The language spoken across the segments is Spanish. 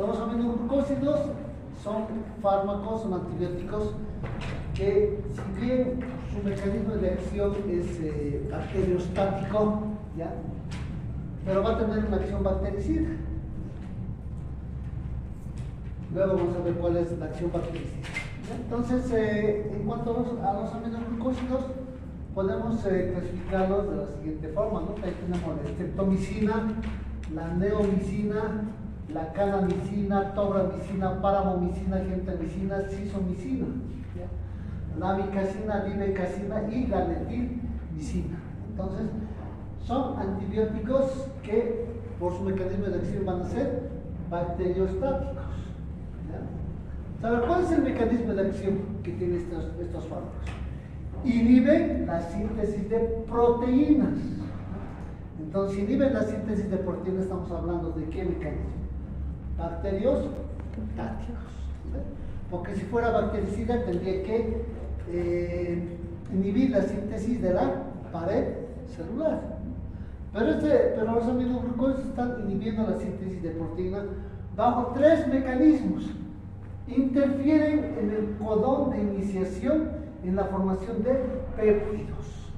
Los aminoglucósidos son fármacos, son antibióticos que, si bien su mecanismo de acción es bacteriostático, ¿ya? Pero va a tener una acción bactericida. Luego vamos a ver cuál es la acción bactericida. Entonces, en cuanto a los aminoglucósidos, podemos clasificarlos de la siguiente forma, ¿no? Ahí tenemos la streptomicina, la neomicina, la canamicina, tobramicina, paramomicina, gentamicina, cisomicina, ¿ya? La amicacina, livecacina y la letilmicina. Entonces, son antibióticos que por su mecanismo de acción van a ser bacteriostáticos. ¿Sabe cuál es el mecanismo de acción que tienen estos fármacos? Inhiben la síntesis de proteínas. Entonces, si inhiben la síntesis de proteínas, estamos hablando de qué mecanismo? Bacteriostáticos. Porque si fuera bactericida, tendría que inhibir la síntesis de la pared celular. Pero los aminoglucósidos están inhibiendo la síntesis de proteína bajo tres mecanismos. Interfieren en el codón de iniciación en la formación de péptidos.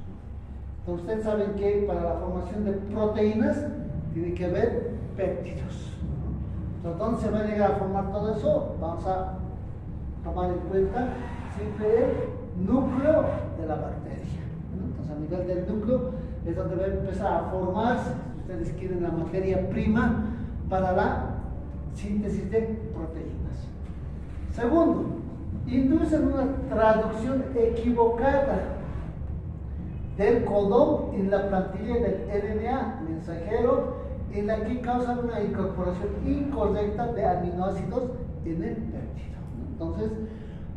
Entonces, ustedes saben que para la formación de proteínas tiene que haber péptidos. Entonces, ¿dónde se va a llegar a formar todo eso? Vamos a tomar en cuenta siempre el núcleo de la bacteria. Entonces, a nivel del núcleo es donde va a empezar a formarse, si ustedes quieren, la materia prima para la síntesis de proteínas. Segundo, inducen una traducción equivocada del codón en la plantilla del RNA mensajero, en la que causan una incorporación incorrecta de aminoácidos en el péptido. Entonces,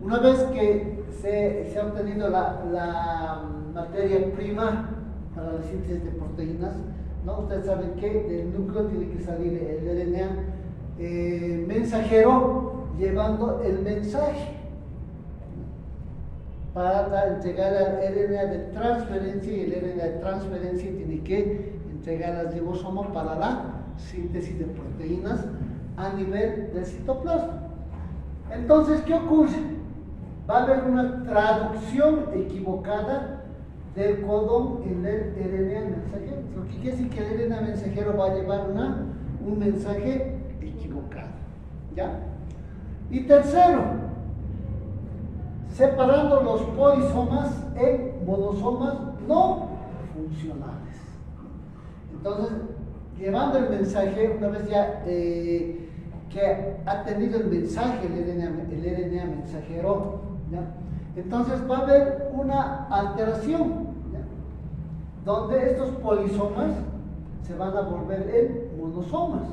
una vez que se ha obtenido la materia prima para la síntesis de proteínas, ¿no? Ustedes saben que del núcleo tiene que salir el RNA mensajero, llevando el mensaje para entregar al RNA de transferencia, y el RNA de transferencia tiene que entregar al ribosoma para la síntesis de proteínas a nivel del citoplasma. Entonces, ¿qué ocurre? Va a haber una traducción equivocada del codón en el RNA mensajero, lo que quiere decir que el RNA mensajero va a llevar un mensaje equivocado, ¿ya? Y tercero, separando los polisomas en monosomas no funcionales. Entonces, llevando el mensaje, una vez ya que ha tenido el mensaje el RNA mensajero, ¿ya? Entonces va a haber una alteración, ¿ya? Donde estos polisomas se van a volver en monosomas.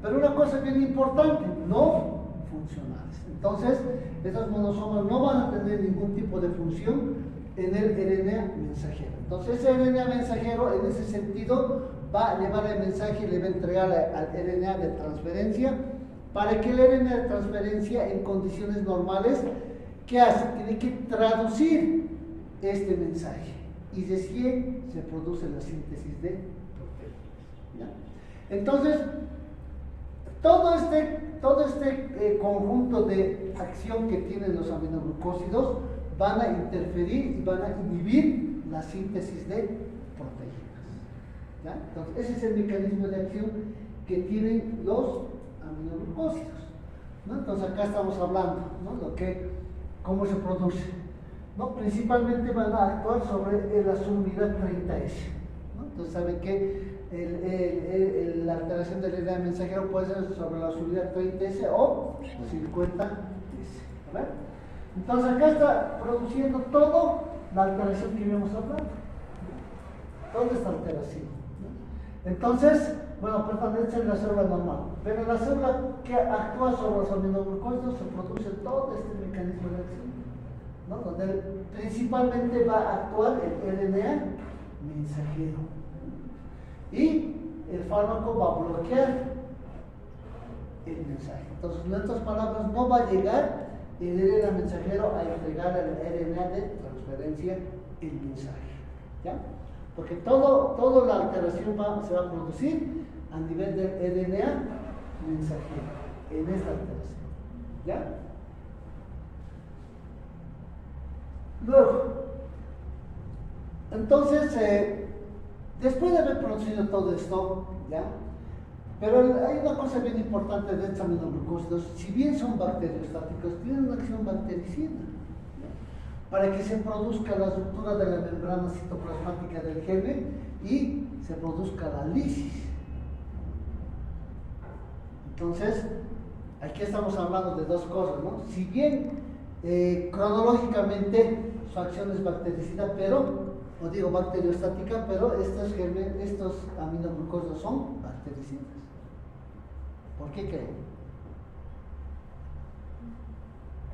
Pero una cosa bien importante, no funcionales. Entonces, estos monosomas no van a tener ningún tipo de función en el RNA mensajero. Entonces, ese RNA mensajero, en ese sentido, va a llevar el mensaje y le va a entregar al RNA de transferencia, para que el RNA de transferencia, en condiciones normales, ¿qué hace? Tiene que traducir este mensaje, y recién se produce la síntesis de proteínas, ¿ya? Entonces, todo este conjunto de acción que tienen los aminoglucósidos van a interferir y van a inhibir la síntesis de proteínas, ¿ya? Entonces, ese es el mecanismo de acción que tienen los aminoglucósidos, ¿no? Entonces, acá estamos hablando, ¿no? Cómo se produce, ¿no? Principalmente van a actuar sobre la subunidad 30S, ¿no? Entonces, saben que la alteración del RNA mensajero puede ser sobre la subunidad 30S o 50S, ¿verdad? Entonces, acá está produciendo toda la alteración que íbamos hablando, toda esta alteración, ¿no? Entonces, bueno, perdón, esta es la célula normal, pero la célula que actúa sobre los aminoglucósidos se produce todo este mecanismo de acción, ¿no? Donde principalmente va a actuar el RNA mensajero, y el fármaco va a bloquear el mensaje. Entonces, en otras palabras, no va a llegar el RNA mensajero a entregar al RNA de transferencia el mensaje, ¿ya? Porque toda la alteración se va a producir a nivel del RNA mensajero. en esta alteración. ¿Ya? Luego, entonces, después de haber producido todo esto, ¿ya? Pero hay una cosa bien importante de estos aminoglucósidos: si bien son bacteriostáticos, tienen una acción bactericida, ¿ya? Para que se produzca la ruptura de la membrana citoplasmática del germen y se produzca la lisis. Entonces, aquí estamos hablando de dos cosas, ¿no? Si bien cronológicamente su acción es bactericida, o digo bacteriostática, pero estos aminoglucósidos son bactericidas. ¿Por qué creen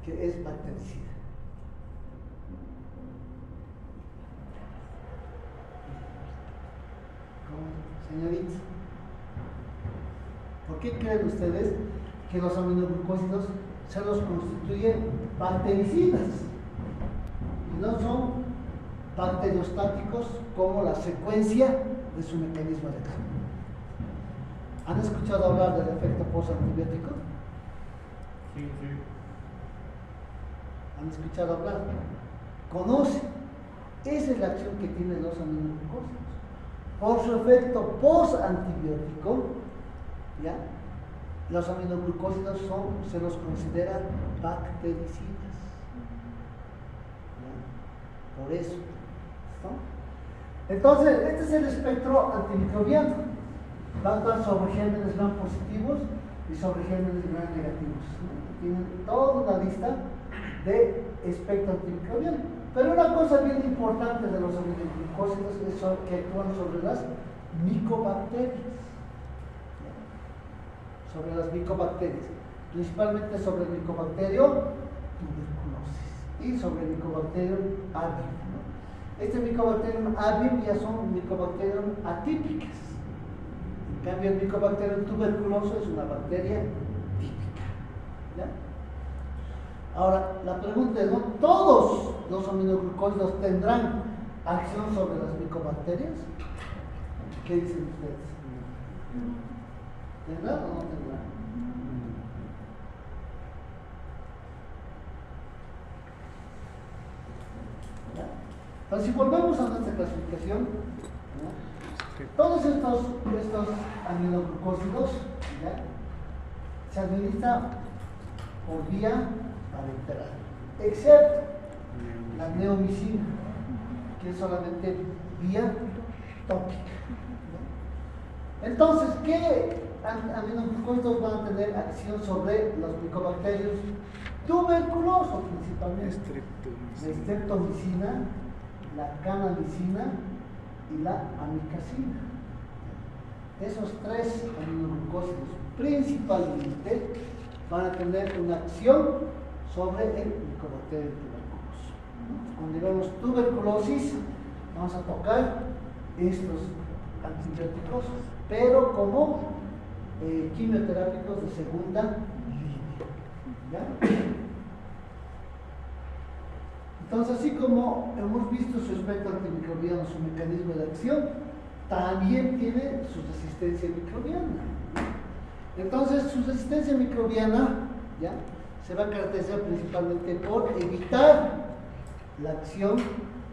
que es bactericida? ¿Cómo, señoritas? ¿Por qué creen ustedes que los aminoglucósidos se los constituyen bactericidas y no son bacteriostáticos como la secuencia de su mecanismo de acción? ¿Han escuchado hablar del efecto postantibiótico? Sí. ¿Han escuchado hablar? ¿Conocen? Esa es la acción que tienen los aminoglucósidos. Por su efecto postantibiótico, ¿ya? Los aminoglucósidos se los considera bactericidas, ¿ya? Por eso, ¿no? Entonces, este es el espectro antimicrobiano. Va a actuar sobre gérmenes gram positivos y sobre gérmenes gram negativos, ¿no? Tienen toda una lista de espectro antimicrobiano. Pero una cosa bien importante de los aminoglucósidos es que actúan sobre las micobacterias. Sobre las micobacterias, principalmente sobre el micobacterio tuberculosis y sobre el micobacterium avium, ¿no? Este micobacterium avium ya son micobacterium atípicas. En cambio, el micobacterium tuberculoso es una bacteria típica, ¿ya? Ahora, la pregunta es, ¿no? ¿Todos los aminoglucósidos tendrán acción sobre las micobacterias? ¿Qué dicen ustedes? ¿Tendrán o no tendrán? ¿Ya? Entonces, si volvemos a nuestra clasificación, ¿ya? Todos estos aminoglucósidos, ¿ya? Se administran por vía parenteral, excepto la neomicina, que es solamente vía tópica. Entonces, ¿qué aminoglucósidos van a tener acción sobre los micobacterios tuberculosos principalmente? La streptomicina, la canamicina y la amicacina. Esos tres aminoglucósidos principalmente van a tener una acción sobre el micobacterio tuberculoso. Cuando digamos tuberculosis, vamos a tocar estos antibióticos, pero como quimioterápicos de segunda línea, ¿ya? Entonces, así como hemos visto su espectro antimicrobiano, su mecanismo de acción, también tiene su resistencia microbiana. Entonces, su resistencia microbiana, ¿ya?, se va a caracterizar principalmente por evitar la acción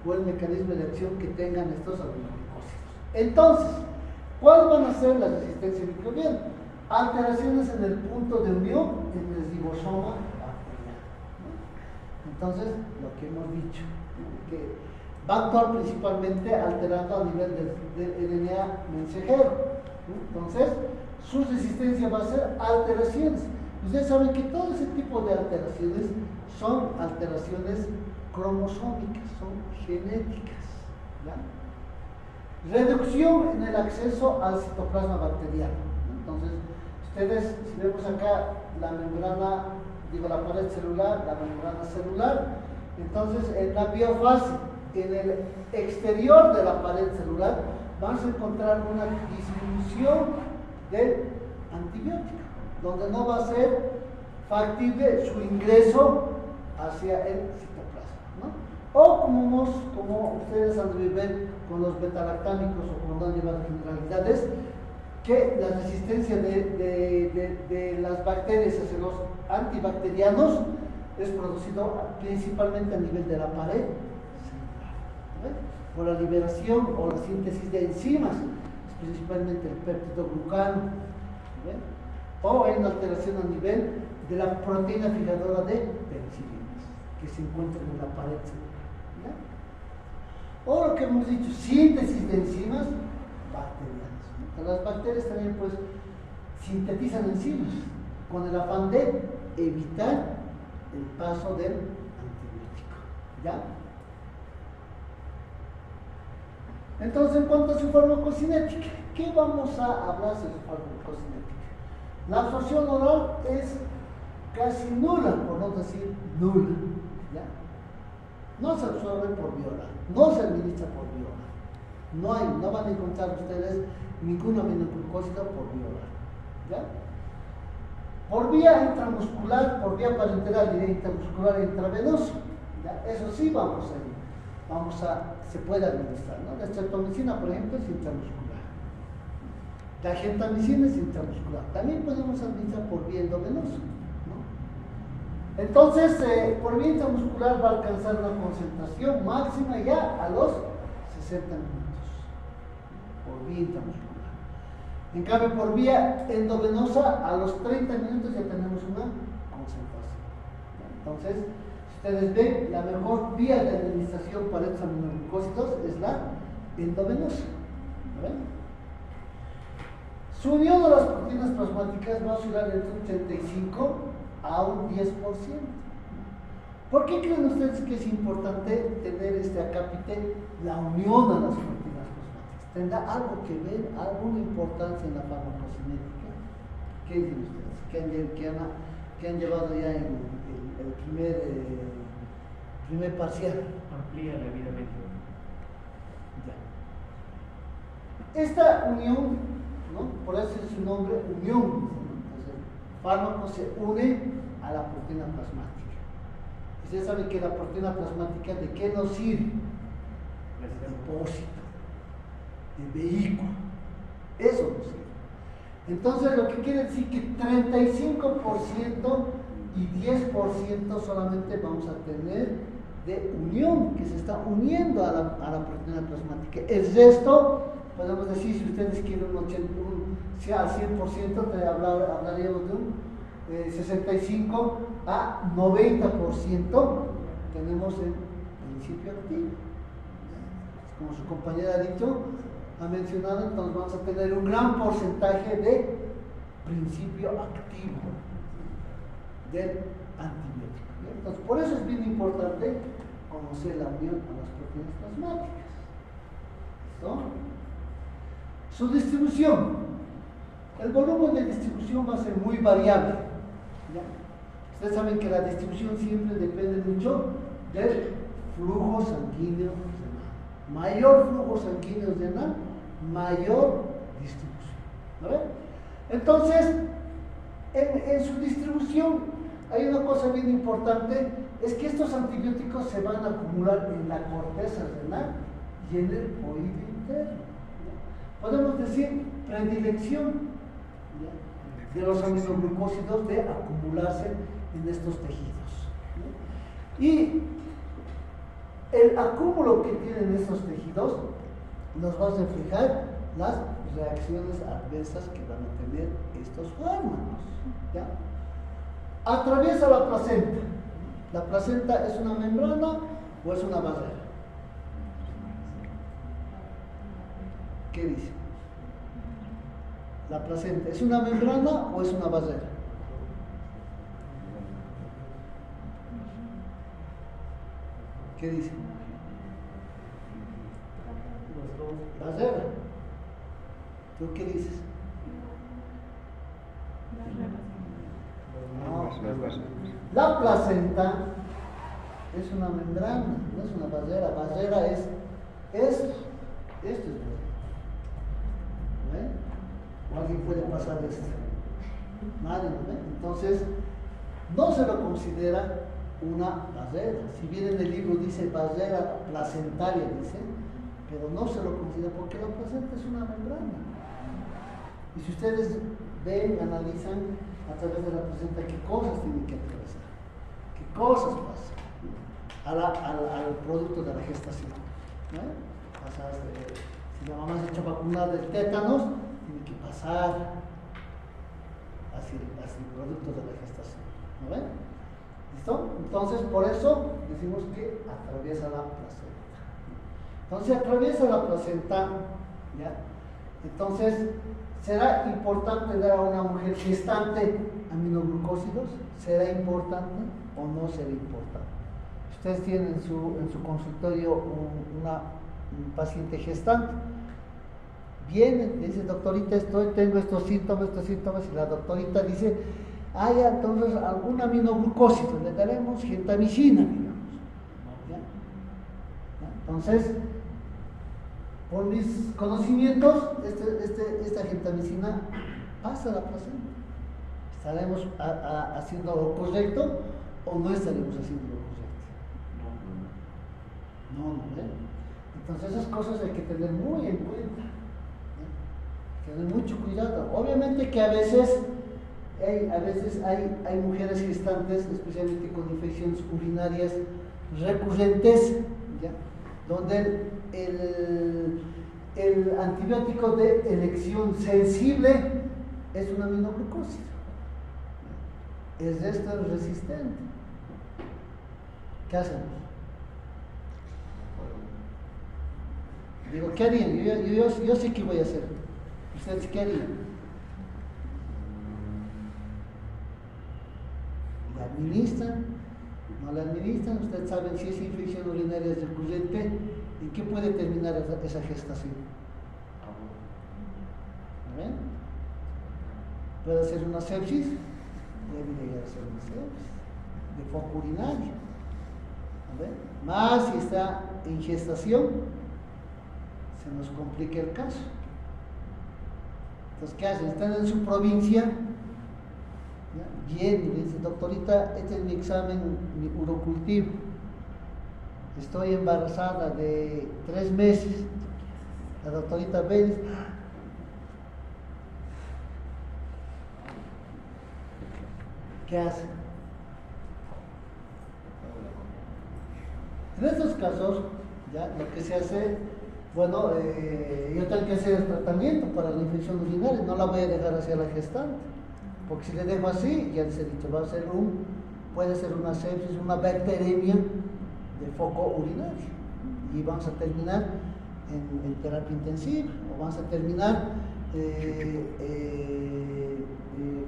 o el mecanismo de acción que tengan estos aminoglucósidos. Entonces, ¿cuáles van a ser las resistencias microbianas? Alteraciones en el punto de unión en el ribosoma bacteriano, ¿no? Entonces, lo que hemos dicho, ¿no?, que va a actuar principalmente alterando a nivel del RNA mensajero, ¿no? Entonces, su resistencia va a ser alteraciones. Ustedes saben que todo ese tipo de alteraciones son alteraciones cromosómicas, son genéticas, ¿ya? Reducción en el acceso al citoplasma bacteriano, ¿no? Entonces, ustedes, si vemos acá la membrana, la pared celular, la membrana celular, entonces en la biofase, en el exterior de la pared celular, vamos a encontrar una disminución del antibiótico, donde no va a ser factible su ingreso hacia el citoplasma, ¿no? O como ustedes han de ver con los betalactámicos o cuando han llevado generalidades, que la resistencia de las bacterias hacia los antibacterianos es producido principalmente a nivel de la pared celular, ¿no? Por la liberación o la síntesis de enzimas, principalmente el péptidoglucano, ¿no? O hay una alteración a nivel de la proteína fijadora de penicilinas que se encuentra en la pared celular, ¿no? O lo que hemos dicho, síntesis de enzimas bacterianas, ¿no? Las bacterias también pues sintetizan enzimas con el afán de evitar el paso del antibiótico, ¿ya? Entonces, en cuanto a su farmacocinética, ¿qué vamos a hablar sobre su farmacocinética? La absorción oral es casi nula, por no decir nula, ¿ya? No se absorbe por vía oral, no se administra por vía oral. No van a encontrar ustedes ningún aminoglucósido por vía oral, ¿ya? Por vía intramuscular, por vía parenteral, intramuscular e intravenoso, ¿ya? Eso sí se puede administrar, ¿no? La streptomicina, por ejemplo, es intramuscular. La gentamicina es intramuscular. También podemos administrar por vía endovenosa, ¿no? Entonces, por vía intramuscular va a alcanzar una concentración máxima ya a los 60 minutos, por vía intramuscular. En cambio, por vía endovenosa, a los 30 minutos ya tenemos una concentración. Entonces, si ustedes ven, la mejor vía de administración para estos aminoglucósidos es la endovenosa. ¿Ven? Su unión a las proteínas plasmáticas va a oscilar entre un 35 a un 10%. ¿Por qué creen ustedes que es importante tener este acápite, la unión a las proteínas plasmáticas? ¿Tendrá algo que ver, alguna importancia en la farmacocinética? ¿Qué dicen ustedes? ¿Qué han llevado ya en el primer parcial? Amplía la vida media. Ya. Esta unión, ¿no? Por eso es su nombre, unión. Entonces, el fármaco se une a la proteína plasmática. Ustedes saben que la proteína plasmática, ¿de qué nos sirve? De depósito, de vehículo. Eso nos sirve. Entonces, lo que quiere decir que 35% y 10% solamente vamos a tener de unión, que se está uniendo a la proteína plasmática. El resto, podemos decir, si ustedes quieren sea al 100%, hablaríamos de un 65 a 90% tenemos el principio activo. Como su compañera ha mencionado, entonces vamos a tener un gran porcentaje de principio activo del antibiótico. Entonces, por eso es bien importante conocer la unión a las proteínas plasmáticas. ¿Listo? Su distribución. El volumen de distribución va a ser muy variable, ¿ya? Ustedes saben que la distribución siempre depende mucho del flujo sanguíneo renal. Mayor flujo sanguíneo renal, mayor distribución. ¿No? Entonces, en su distribución hay una cosa bien importante, es que estos antibióticos se van a acumular en la corteza renal y en el oído interno. Podemos decir predilección de los aminoglucósidos de acumularse en estos tejidos. Y el acúmulo que tienen estos tejidos nos va a reflejar las reacciones adversas que van a tener estos fármacos, ¿ya? Atraviesa la placenta. ¿La placenta es una membrana o es una barrera? ¿Qué dice? ¿La placenta es una membrana o es una barrera? ¿Qué dice? Barrera. ¿Tú qué dices? No. La placenta es una membrana, no es una barrera. Barrera es esto. Esto es barrera. ¿Ven? ¿O alguien puede pasar esto? Nadie, ¿no? Entonces, no se lo considera una barrera. Si bien en el libro dice barrera placentaria, dice, pero no se lo considera porque la placenta es una membrana. Y si ustedes ven, analizan a través de la placenta qué cosas tienen que atravesar, qué cosas pasan al producto de la gestación. ¿No? Si la mamá se ha hecho vacunar del tétanos, tiene que pasar hacia el producto de la gestación. ¿No ven? ¿Listo? Entonces, por eso decimos que atraviesa la placenta. Entonces, si atraviesa la placenta, ¿ya? Entonces, ¿será importante dar a una mujer gestante aminoglucósidos? ¿Será importante o no será importante? Ustedes tienen en su consultorio un paciente gestante. Viene, dice, doctorita, tengo estos síntomas, y la doctorita dice, ya, entonces algún aminoglucósido, le daremos gentamicina, digamos. ¿Ya? Entonces, por mis conocimientos, esta gentamicina pasa a la placenta. ¿Estaremos haciendo lo correcto o no estaremos haciendo lo correcto? No, ¿ven? Entonces esas cosas hay que tener muy en cuenta. Tener mucho cuidado. Obviamente que a veces hay mujeres gestantes, especialmente con infecciones urinarias recurrentes, ¿ya? Donde el antibiótico de elección sensible es un aminoglucósido. El resto es resistente. ¿Qué hacemos? Digo, ¿qué harían? Yo sé qué voy a hacer. ¿Ustedes qué harían? ¿La administran? ¿No la administran? Ustedes saben si esa infección urinaria es recurrente, ¿en qué puede terminar esa gestación? ¿Ven? Puede ser una sepsis, puede llegar a ser una sepsis de foco urinario. ¿Ven? Más si está en gestación, se nos complica el caso. Entonces, ¿qué hacen? Están en su provincia, ¿ya? Bien, le dice, doctorita, este es mi examen, mi urocultivo. Estoy embarazada de 3 meses. La doctorita ve y dice, ¿qué hace? En estos casos, ya, lo que se hace, bueno, yo tengo que hacer el tratamiento para la infección urinaria, no la voy a dejar hacia la gestante, porque si le dejo así, ya les he dicho, puede ser una sepsis, una bacteremia de foco urinario, y vamos a terminar en terapia intensiva, o vamos a terminar,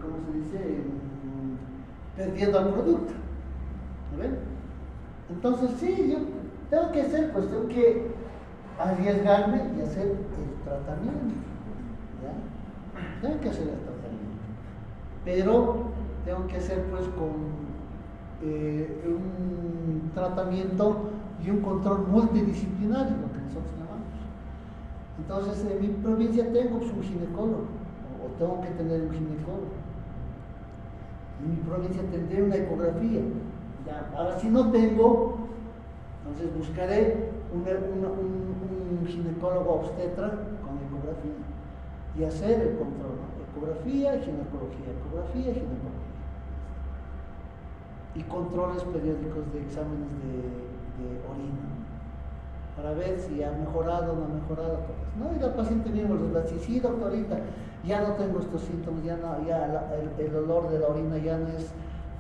¿cómo se dice? Perdiendo el producto. ¿No ven? Entonces, sí, yo tengo que hacer, pues tengo que arriesgarme y hacer el tratamiento. ¿Ya? Tengo que hacer el tratamiento. Pero tengo que hacer, pues, con un tratamiento y un control multidisciplinario, lo que nosotros llamamos. Entonces, en mi provincia tengo pues, un ginecólogo, o tengo que tener un ginecólogo. En mi provincia tendré una ecografía. Ya, ahora, si no tengo, entonces buscaré un ginecólogo obstetra con ecografía y hacer el control, ¿no? Ecografía, ginecología y controles periódicos de exámenes de orina para ver si ha mejorado o no ha mejorado. No, y la paciente mismo les va a decir, sí, doctorita, ya no tengo estos síntomas, el olor de la orina ya no es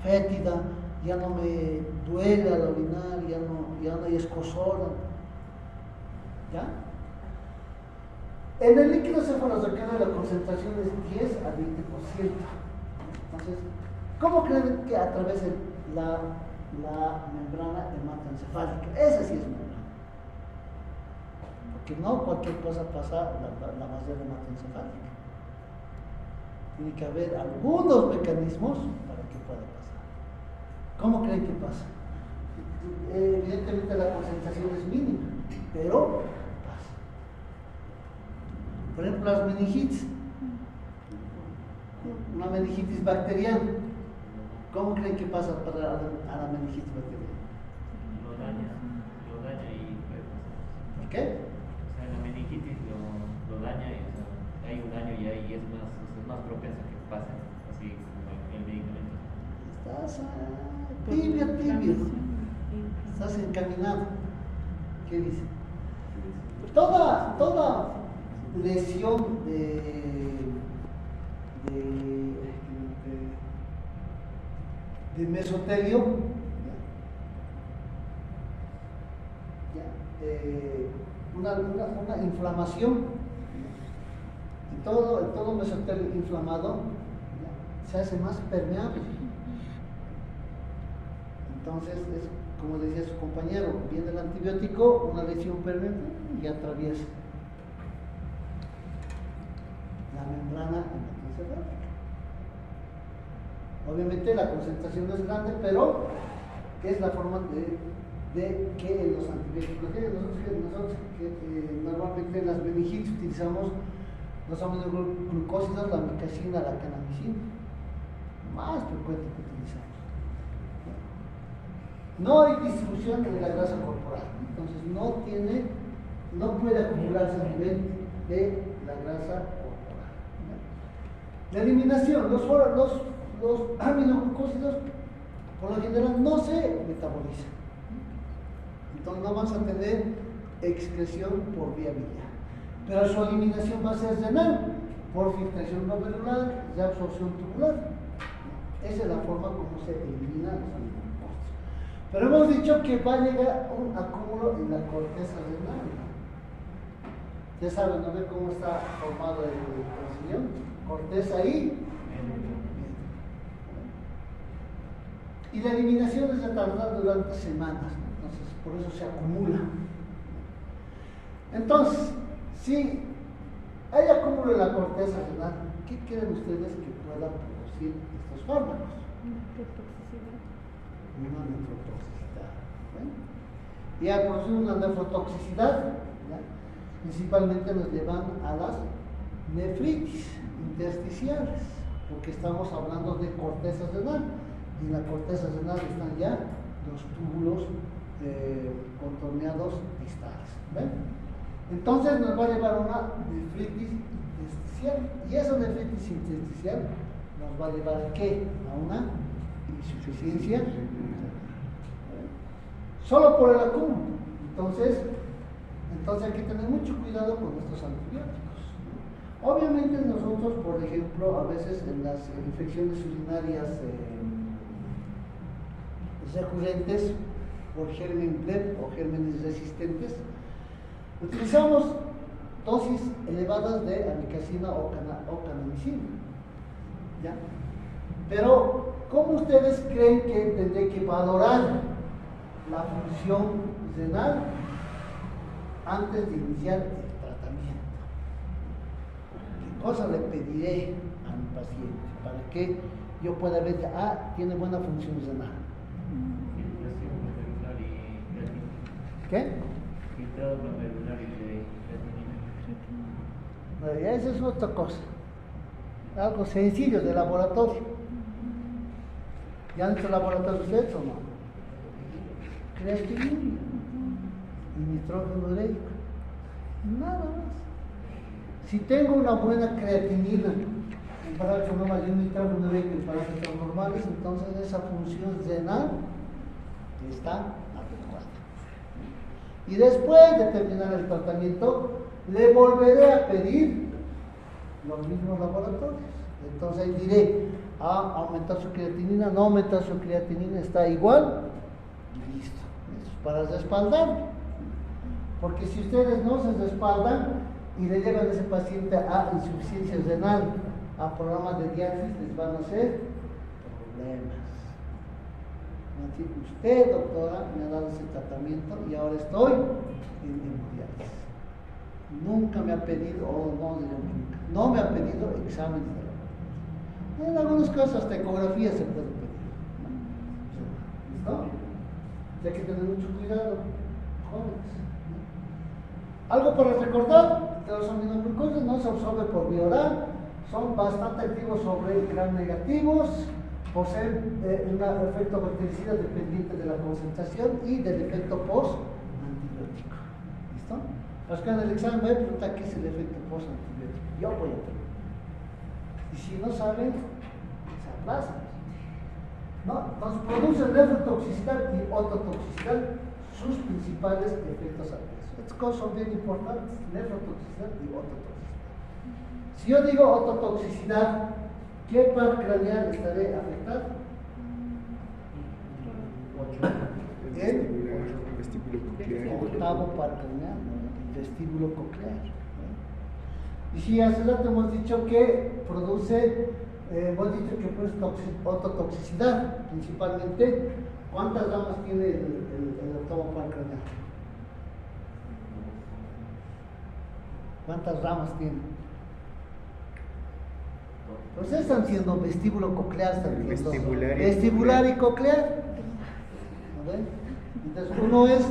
fétida, ya no me duele al orinar, ya no hay escozor. ¿Ya? En el líquido cefalorraquídeo la concentración es 10 a 20%. Entonces, ¿cómo creen que atraviesa la membrana hematoencefálica? Esa sí es membrana. Porque no cualquier cosa pasa la barrera hematoencefálica. Tiene que haber algunos mecanismos para que pueda pasar. ¿Cómo creen que pasa? Evidentemente la concentración es mínima, pero pasa. Por ejemplo, las meningitis. Una meningitis bacteriana. ¿Cómo creen que pasa a la meningitis bacteriana? Lo daña y puede pasar. ¿Por qué? O sea, la meningitis lo daña y hay un daño ya y es más propenso a que pase, así como el medicamento. Estás tibio. Estás encaminado. ¿Qué dice? Toda lesión de mesotelio, una inflamación, y todo mesotelio inflamado se hace más permeable. Entonces, es como decía su compañero, viene el antibiótico, una lesión permeable y atraviesa la membrana encefálica. Obviamente la concentración no es grande, pero es la forma de que los antibióticos, nosotros que normalmente en las meningitis utilizamos los aminoglucósidos, la amikacina, la kanamicina, más frecuente que utilizamos. No hay distribución de la grasa corporal, entonces no puede acumularse a nivel de la grasa corporal. La eliminación, los aminoglucósidos por lo general no se metabolizan, entonces no vamos a tener excreción por vía biliar, pero su eliminación va a ser renal por filtración glomerular y absorción tubular. Esa es la forma como se eliminan los aminoglucósidos. Pero hemos dicho que va a llegar un acúmulo en la corteza renal. Ustedes saben, ¿no ven cómo está formado el riñón? Corteza y la eliminación es retardada durante semanas, entonces por eso se acumula. Entonces, si hay acúmulo en la corteza renal, ¿qué creen ustedes que puedan producir estos fármacos? Una nefrotoxicidad. Y al producir una nefrotoxicidad, principalmente nos llevan a las nefritis intersticiales, porque estamos hablando de corteza renal, y en la corteza renal están ya los túbulos contorneados distales. ¿Ven? Entonces nos va a llevar a una nefritis intersticial, y esa nefritis intersticial nos va a llevar ¿a qué? A una insuficiencia solo por el acúmulo. Entonces hay que tener mucho cuidado con estos antibióticos. Obviamente nosotros, por ejemplo, a veces en las infecciones urinarias recurrentes por germen pleb o gérmenes resistentes, utilizamos dosis elevadas de amikacina o kanamicina. ¿Ya? Pero, ¿cómo ustedes creen que tendré que valorar la función renal antes de iniciar el tratamiento? ¿Qué cosa le pediré a mi paciente para que yo pueda ver que tiene buena función renal? ¿Qué? Filtrado glomerular y creatinina. Esa es otra cosa, algo sencillo de laboratorio. ¿Ya han hecho laboratorio ustedes o no? Creatinina y nitrógeno ureico, nada más. Si tengo una buena creatinina en parámetros normales y un nitrógeno ureico en parámetros normales, entonces esa función renal está adecuada. Y después de terminar el tratamiento, le volveré a pedir los mismos laboratorios. Entonces ahí diré, aumentar su creatinina, no aumentar su creatinina, está igual, y listo. Eso es para respaldar. Porque si ustedes no se respaldan y le llevan a ese paciente a insuficiencia renal, a programas de diálisis, les van a hacer problemas. Van a decir, usted, doctora, me ha dado ese tratamiento y ahora estoy en hemodiálisis. Nunca me ha pedido, no me ha pedido exámenes de laboratorio. En algunos casos hasta ecografía se puede pedir. ¿Listo? Hay que tener mucho cuidado, jóvenes. Algo para recordar, que los aminoglucósidos no se absorben por vía oral, son bastante activos sobre el gram negativos, poseen un efecto bactericida dependiente de la concentración y del efecto post-antibiótico. ¿Listo? Los que en el examen voy a preguntar qué es el efecto post-antibiótico. Yo voy a preguntar. Y si no saben, se aplazan. ¿No? Entonces produce nefrotoxicidad y ototoxicidad, sus principales efectos adversos. Estas cosas son bien importantes, nefrotoxicidad y ototoxicidad. Si yo digo ototoxicidad, ¿qué par craneal estaré afectado? El vestíbulo coclear. Octavo par craneal, ¿no? El vestíbulo coclear, ¿no? Y si hace rato hemos dicho que produce, ototoxicidad, principalmente, ¿cuántas ramas tiene el octavo par craneal? ¿Cuántas ramas tiene? Pues están siendo vestíbulo coclear, están siendo vestibular y coclear. ¿No ven? Entonces uno es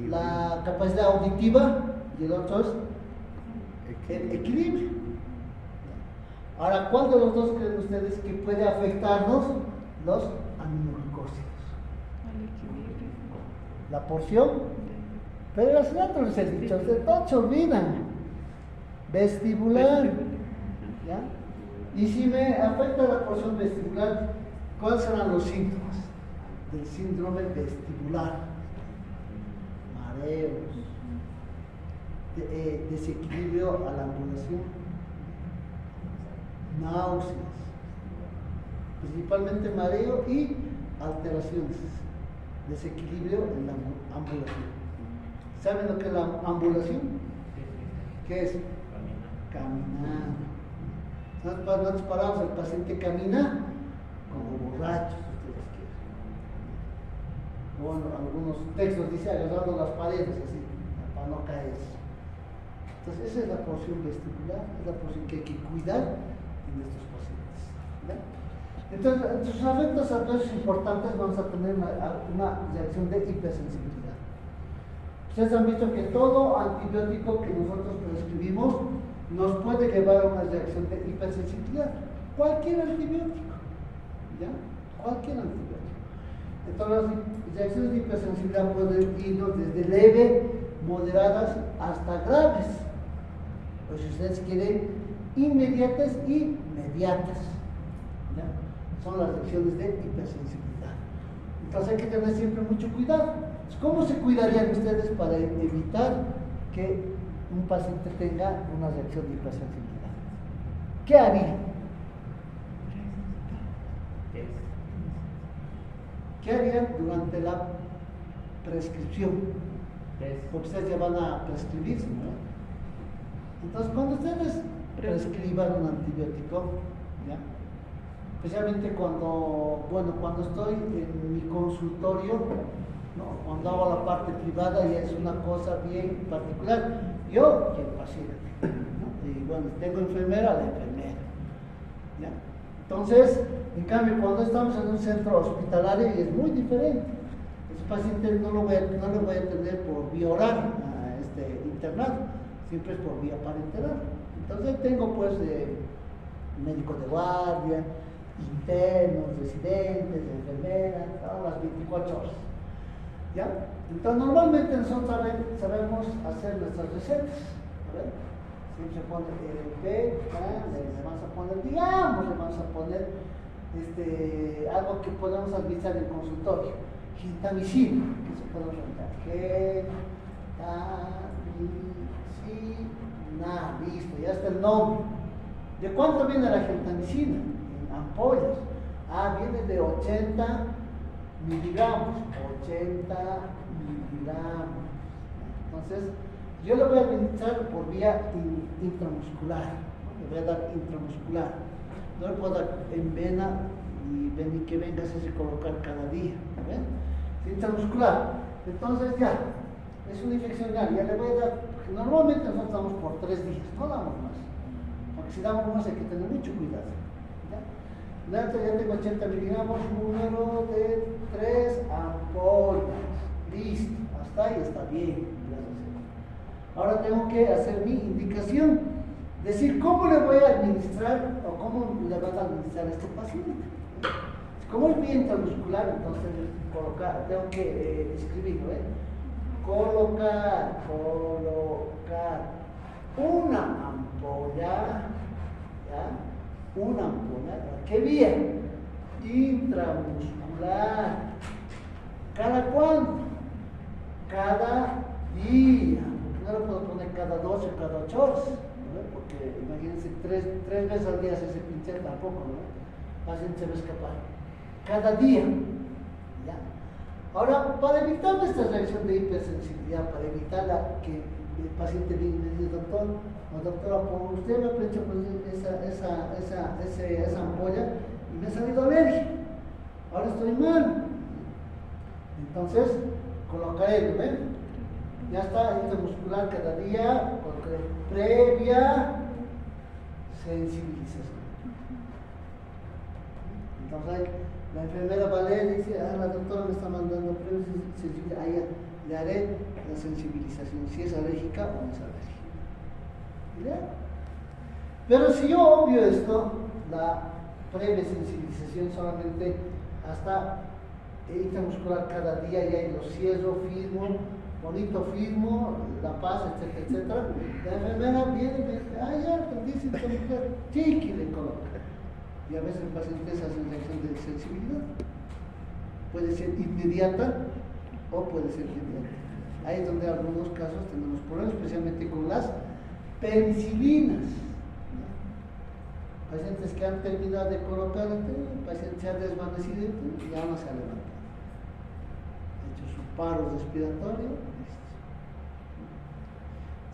la capacidad auditiva y el otro es el equilibrio. Ahora, ¿cuál de los dos creen ustedes que puede afectarnos? Los aminoglucósidos. La porción, pero hace rato les he dicho, ustedes todos se olvidan. Vestibular, ¿ya? Y si me afecta la porción vestibular, ¿cuáles serán los síntomas del síndrome vestibular? Mareos, desequilibrio a la ambulación, náuseas, principalmente mareo y alteraciones, desequilibrio en la ambulación. ¿Saben lo que es la ambulación? ¿Qué es? Caminar. Nosotros paramos, el paciente camina como borracho, si ustedes quieren. Bueno, algunos textos dicen agarrando las paredes, así, para no caerse. Entonces, esa es la porción vestibular, es la porción que hay que cuidar en estos pacientes. ¿Verdad? Entonces, entre sus efectos adversos importantes vamos a tener una reacción de hipersensibilidad. Ustedes han visto que todo antibiótico que nosotros prescribimos nos puede llevar a una reacción de hipersensibilidad. Cualquier antibiótico, ¿ya? Cualquier antibiótico. Entonces, las reacciones de hipersensibilidad pueden irnos desde leve, moderadas, hasta graves. Pues si ustedes quieren, inmediatas y mediatas. ¿Ya? Son las reacciones de hipersensibilidad. Entonces hay que tener siempre mucho cuidado. ¿Cómo se cuidarían ustedes para evitar que un paciente tenga una reacción de hipersensibilidad? ¿Qué harían? ¿Qué harían durante la prescripción? Porque ustedes ya van a prescribir, ¿no? Entonces, cuando ustedes prescriban un antibiótico, ¿ya? Especialmente cuando estoy en mi consultorio, ¿no? Cuando hago la parte privada ya es una cosa bien particular. Yo y el paciente, ¿no? Y bueno, tengo enfermera, la enfermera, ¿ya? Entonces, en cambio, cuando estamos en un centro hospitalario es muy diferente. Ese paciente no le voy a tener por vía oral internado, siempre es por vía parenteral. Entonces tengo pues médicos de guardia, internos, residentes, enfermeras, todas las 24 horas. ¿Ya? Entonces normalmente nosotros sabemos hacer nuestras recetas. ¿Ver? Siempre se pone le vamos a poner, le vamos a poner algo que podemos administrar en el consultorio. Gentamicina, que se puede rentar. Gentamicina, listo, ya está el nombre. ¿De cuánto viene la gentamicina? En ampollas. Viene de 80 miligramos. 80 miligramos. Entonces, yo le voy a administrar por vía intramuscular. ¿No? Le voy a dar intramuscular. No le puedo dar en vena y que venga a hacerse colocar cada día. ¿Ven? Intramuscular. Entonces ya, es una infección ya le voy a dar, porque normalmente nosotros damos por 3 días, no damos más. Porque si damos más hay que tener mucho cuidado. ¿Ya? Ya tengo 80 miligramos, número de 3 ampollas. Listo, hasta ahí está bien. Ahora tengo que hacer mi indicación, decir cómo le voy a administrar o cómo le van a administrar a este paciente. Como es vía intramuscular, entonces tengo que escribirlo, colocar, una ampolla, ¿ya? Una ampolla, ¿a qué vía? Intramuscular. ¿Cada cuándo? Cada día. No lo puedo poner cada 12 o cada 8 horas, ¿no? Porque imagínense, tres veces al día hacerse pinchar tampoco, ¿no? El paciente se va a escapar. Cada día. ¿Ya? Ahora, para evitar esta reacción de hipersensibilidad, para evitarla, que el paciente viene y me dice, doctor o doctora, por usted me ha hecho esa ampolla y me ha salido alergia. Ahora estoy mal. Entonces, colocaré, ¿ven? Ya está, intramuscular cada día, colocaré previa sensibilización. Entonces, la enfermera va a leer y dice, la doctora me está mandando previa sensibilización, ahí le haré la sensibilización, si es alérgica o no es alérgica. ¿Ya? Pero si yo obvio esto, la previa sensibilización solamente hasta intramuscular cada día, y ahí lo cierro, firmo, bonito firmo, La Paz, etcétera, etcétera. La enfermera viene y me dice, ya, dice intramuscular, chiqui, le coloca. Y a veces el paciente hace una reacción de sensibilidad. Puede ser inmediata o puede ser inmediata. Ahí es donde en algunos casos tenemos problemas, especialmente con las penicilinas. Pacientes que han terminado de colocar, el paciente se ha desvanecido y ya no se ha levantado. Ha hecho su paro respiratorio, listo.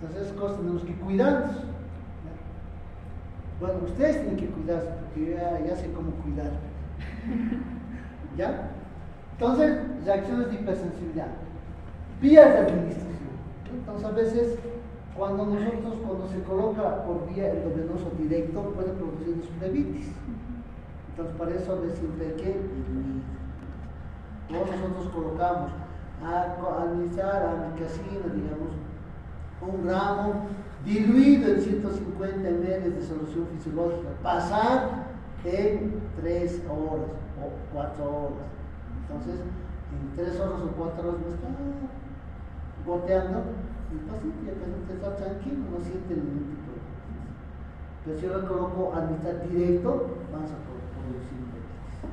Entonces, esas cosas tenemos que cuidarnos. Bueno, ustedes tienen que cuidarse, porque yo ya sé cómo cuidar. ¿Ya? Entonces, reacciones de hipersensibilidad. Vías de administración. Entonces, a veces, cuando se coloca por vía endovenoso directo, puede producirnos plebitis. Entonces, para eso a veces siempre hay que nosotros colocamos administrar amikacina, digamos, 1 gramo diluido en 150 ml de solución fisiológica, pasar en 3 horas o 4 horas. Entonces, en 3 horas o 4 horas me está goteando, el paciente está tranquilo, no siente ningún tipo de problemas. Pero si yo lo coloco administrar directo, vamos a producir plebitis.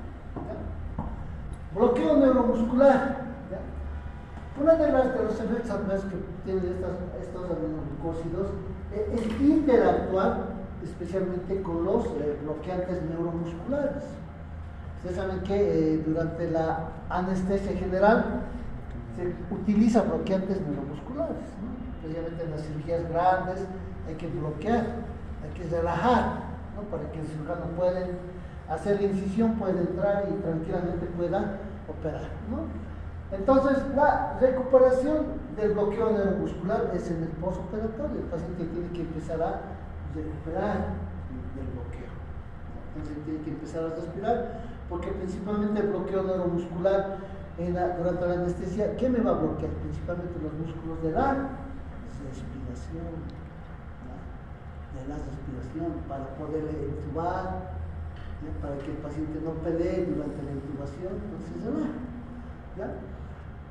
Bloqueo neuromuscular. ¿Ya? Uno de los efectos adversos que tienen estos aminoglucósidos es interactuar especialmente con los bloqueantes neuromusculares. Ustedes saben que durante la anestesia general se utiliza bloqueantes neuromusculares, ¿no? Especialmente en las cirugías grandes hay que bloquear, hay que relajar, ¿no? Para que el cirujano pueda hacer la incisión, pueda entrar y tranquilamente pueda operar, ¿no? Entonces, la recuperación del bloqueo neuromuscular es en el postoperatorio. El paciente tiene que empezar a recuperar del bloqueo. Entonces, tiene que empezar a respirar, porque principalmente el bloqueo neuromuscular durante la anestesia, ¿qué me va a bloquear? Principalmente los músculos de la respiración, ¿no? De la respiración, para poder intubar, ¿no? Para que el paciente no pelee durante la intubación, entonces se va, ¿ya?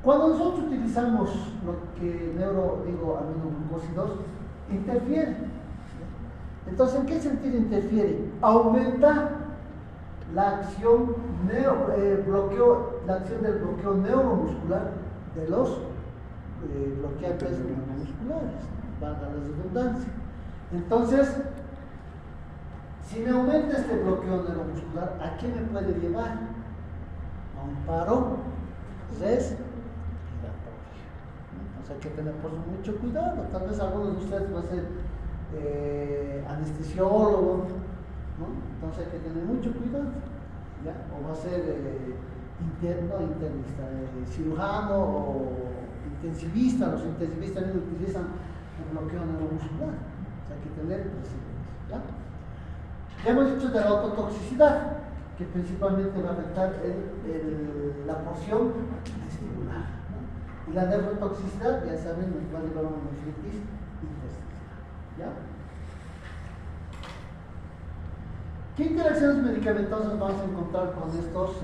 Cuando nosotros utilizamos lo que aminoglucósidos, interfiere. Entonces, ¿en qué sentido interfiere? Aumenta la acción del bloqueo neuromuscular de los bloqueantes neuromusculares, valga la redundancia. Entonces, si me aumenta este bloqueo neuromuscular, ¿a qué me puede llevar? A un paro respiratorio. Entonces hay que tener mucho cuidado. Tal vez algunos de ustedes van a ser anestesiólogo, ¿no? Entonces hay que tener mucho cuidado, ¿ya? O va a ser internista, cirujano o intensivista. Los intensivistas también utilizan el bloqueo neuromuscular. O sea, hay que tener presente, ¿ya? Ya hemos dicho de la autotoxicidad, que principalmente va a afectar la porción vestibular, ¿no? Y la neurotoxicidad, ya saben, nos va a llevar a una nefritis intestinal, ¿ya? ¿Qué interacciones medicamentosas vamos a encontrar con estos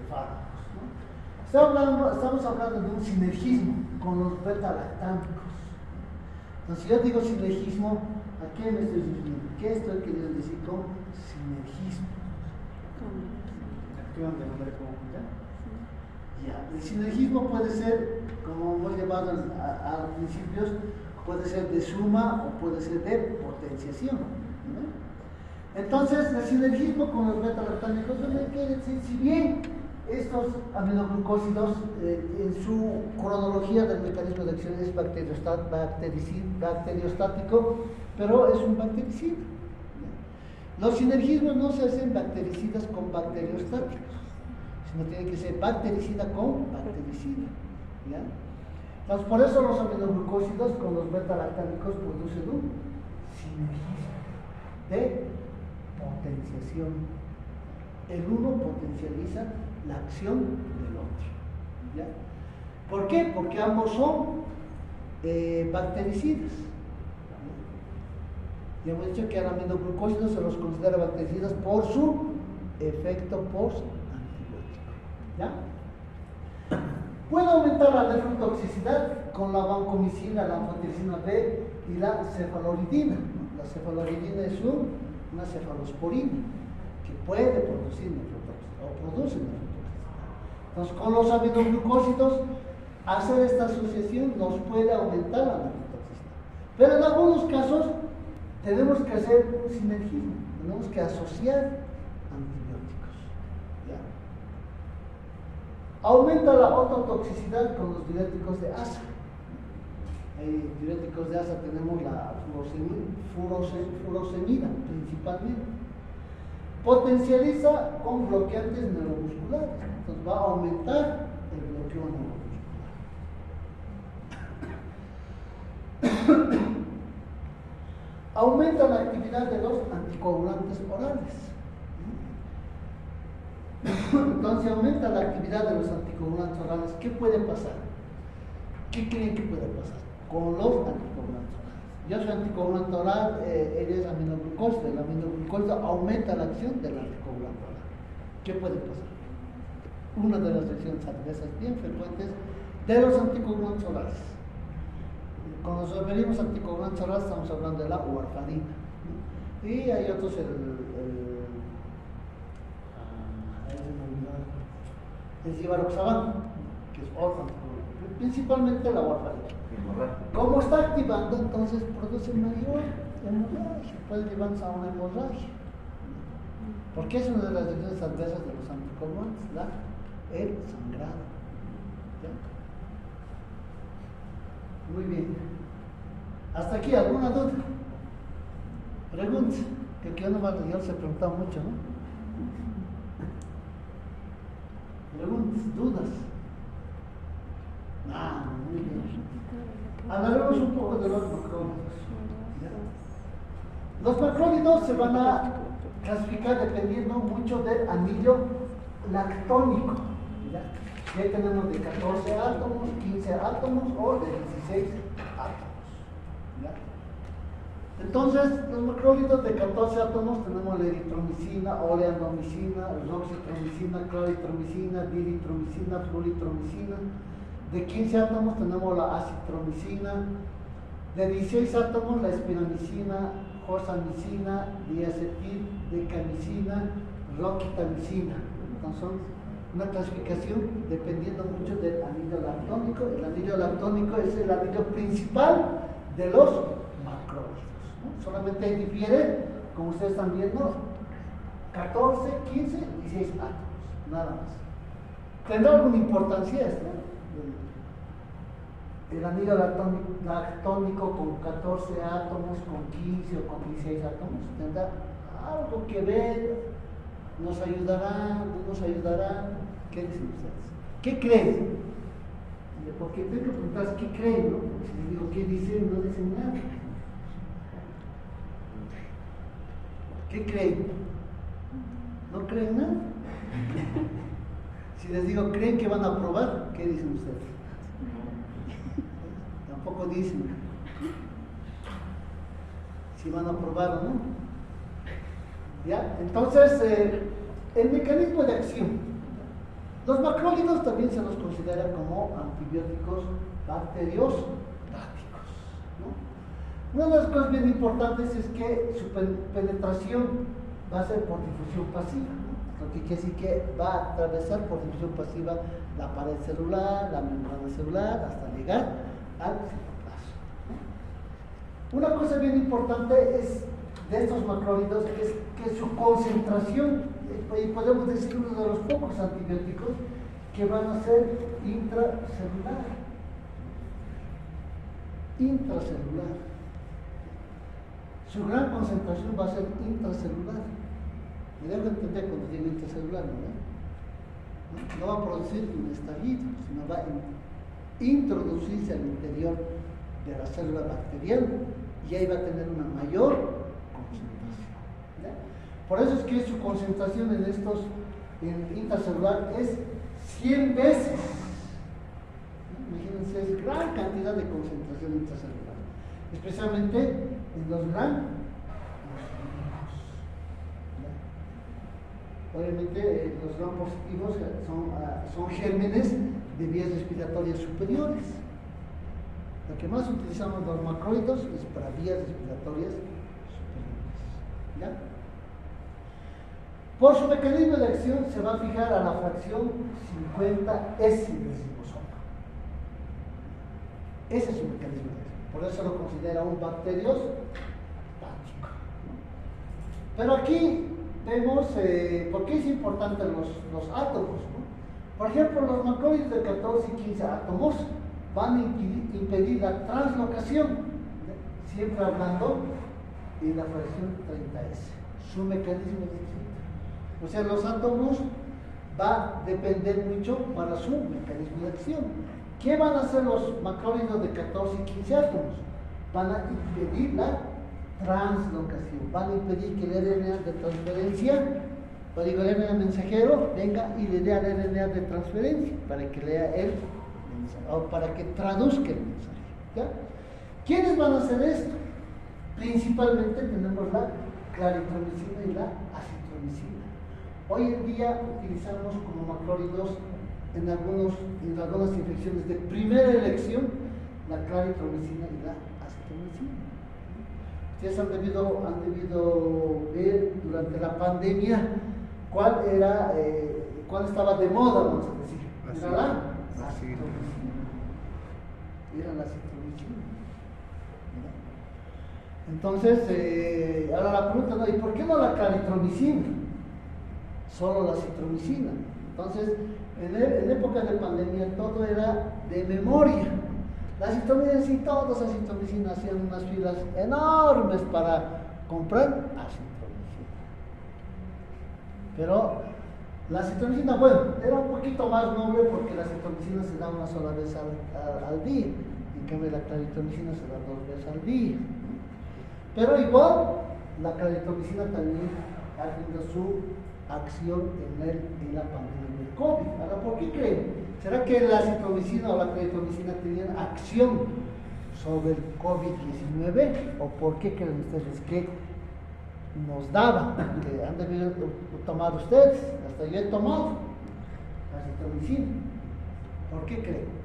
fármacos, ¿no? Estamos hablando de un sinergismo con los beta-lactámicos. Entonces, si yo digo sinergismo, ¿a qué me estoy refiriendo? ¿Qué estoy queriendo decir con sinergismo? Actúan de manera conjunta. Ya, el sinergismo puede ser, como hemos llevado a principios, puede ser de suma o puede ser de potenciación, ¿no? Entonces, el sinergismo con los beta-lactámicos, si bien estos aminoglucósidos en su cronología del mecanismo de acción es bacteriostático, pero es un bactericida. Los sinergismos no se hacen bactericidas con bacteriostáticos, sino tiene que ser bactericida con bactericida. ¿Ya? Entonces, por eso los aminoglucósidos con los beta-lactámicos producen un sinergismo de potenciación. El uno potencializa la acción del otro. ¿Ya? ¿Por qué? Porque ambos son bactericidas. Ya hemos dicho que a los aminoglucósidos se los considera bactericidas por su efecto post-antibiótico. ¿Ya? Puede aumentar la nefrotoxicidad con la vancomicina, la anfotericina B y la cefaloridina. La cefaloridina es una cefalosporina que puede producir nefrotoxicidad o produce nefrotoxicidad. Entonces, con los aminoglucósidos, hacer esta asociación nos puede aumentar la nefrotoxicidad. Pero en algunos casos tenemos que hacer un sinergismo, tenemos que asociar antibióticos. ¿Ya? Aumenta la ototoxicidad con los diuréticos de asa. Diuréticos de asa tenemos la furosemida principalmente. Potencializa con bloqueantes neuromusculares, entonces va a aumentar el bloqueo neuromuscular. Aumenta la actividad de los anticoagulantes orales. Entonces aumenta la actividad de los anticoagulantes orales. ¿Qué puede pasar? ¿Qué creen que puede pasar con los anticoagulantes orales? Yo soy anticoagulante oral, él es aminoglucósido. El aminoglucósido aumenta la acción del anticoagulante oral. ¿Qué puede pasar? Una de las reacciones adversas bien frecuentes de los anticoagulantes orales. Cuando nos referimos a anticoagulantes orales estamos hablando de la warfarina, ¿no? Y hay otros, el civaroxabán, que es otro anticoagulante, principalmente la warfarina. Como está activando, entonces produce mayor hemorragia, puede llevarnos a una hemorragia. Porque es una de las reacciones adversas de los anticoagulantes, el sangrado. ¿Ya? Muy bien. ¿Hasta aquí alguna duda? Pregunta, que yo no se he preguntado mucho, ¿no? Preguntas, dudas. Muy bien. Hablaremos un poco de los macrólidos. ¿Ya? Los macrólidos se van a clasificar dependiendo mucho del anillo lactónico. ¿Ya? Ya tenemos de 14 átomos, 15 átomos o de 16 átomos. ¿Ya? Entonces, los macrólidos de 14 átomos tenemos la eritromicina, oleanomicina, roxitromicina, cloritromicina, diritromicina, fluoritromicina. De 15 átomos tenemos la acitromicina. De 16 átomos la espiramicina, josamicina, diacetil, decamicina, roquitamicina. Entonces son una clasificación dependiendo mucho del anillo lactónico. El anillo lactónico es el anillo principal de los macrólidos, ¿no? Solamente difiere, como ustedes están viendo, 14, 15, 16 átomos, nada más. ¿Tendrá alguna importancia esto? El anillo lactónico con 14 átomos, con 15 o con 16 átomos, ¿tendrá algo que ver? ¿Nos ayudará? ¿No nos ayudará? ¿Qué dicen ustedes? ¿Qué creen? Porque tengo que preguntar qué creen, ¿no? Si les digo qué dicen, no dicen nada. ¿Qué creen? ¿No creen nada? Si les digo, ¿creen que van a aprobar? ¿Qué dicen ustedes? Tampoco dicen si van a aprobar o no. ¿Ya? Entonces, el mecanismo de acción. Los macrólidos también se los considera como antibióticos bacteriostáticos, ¿no? Una de las cosas bien importantes es que su penetración va a ser por difusión pasiva, ¿no? Lo que quiere decir que va a atravesar por difusión pasiva la pared celular, la membrana celular, hasta llegar al citoplasma, ¿no? Una cosa bien importante es de estos macrólidos es que su concentración, y podemos decir uno de los pocos antibióticos que van a ser intracelular. Su gran concentración va a ser intracelular. Me debo entender cuando digo intracelular, ¿no? No va a producir un estallido, sino va a introducirse al interior de la célula bacteriana y ahí va a tener una mayor concentración. ¿Ya? Por eso es que su concentración en estos intracelular es 100 veces. Imagínense, es gran cantidad de concentración intracelular, especialmente en los gran positivos. Obviamente, los gran positivos son gérmenes de vías respiratorias superiores. Lo que más utilizamos los macrólidos es para vías respiratorias superiores. ¿Ya? Por su mecanismo de acción se va a fijar a la fracción 50S del ribosoma. Ese es su mecanismo de acción. Por eso lo considera un bacteriostático. Pero aquí vemos por qué es importante los átomos, ¿no? Por ejemplo, los macrólidos de 14 y 15 átomos van a impedir la translocación, siempre hablando de la fracción 30S, su mecanismo de acción. O sea, los átomos va a depender mucho para su mecanismo de acción. ¿Qué van a hacer los macrólidos de 14 y 15 átomos? Van a impedir la translocación, van a impedir que el RNA de transferencia, o digo el RNA mensajero, venga y le dé al RNA de transferencia para que lea el mensaje, o para que traduzca el mensaje. ¿Ya? ¿Quiénes van a hacer esto? Principalmente tenemos la claritromicina y la acitromicina. Hoy en día utilizamos como macrólidos en algunas infecciones de primera elección la claritromicina y la acitromicina. Ustedes han debido ver durante la pandemia cuál estaba de moda, vamos a decir. Era la acitromicina. Era la acitromicina. Entonces, ahora la pregunta, ¿no? ¿Y por qué no la claritromicina? Solo la acitromicina. Entonces, en época de pandemia todo era de memoria. La acitromicina, sí, todos acitromicina hacían unas filas enormes para comprar acitromicina. Pero la acitromicina, bueno, era un poquito más noble porque la acitromicina se da una sola vez al día. En cambio, la claritromicina se da 2 veces al día. Pero igual, la claritromicina también ha tenido su acción en la pandemia del COVID. Ahora, ¿por qué creen? ¿Será que la acitromicina o la claritromicina tenían acción sobre el COVID-19? ¿O por qué creen ustedes que nos daba? Que han debido tomar ustedes, hasta yo he tomado la acitromicina. ¿Por qué creen?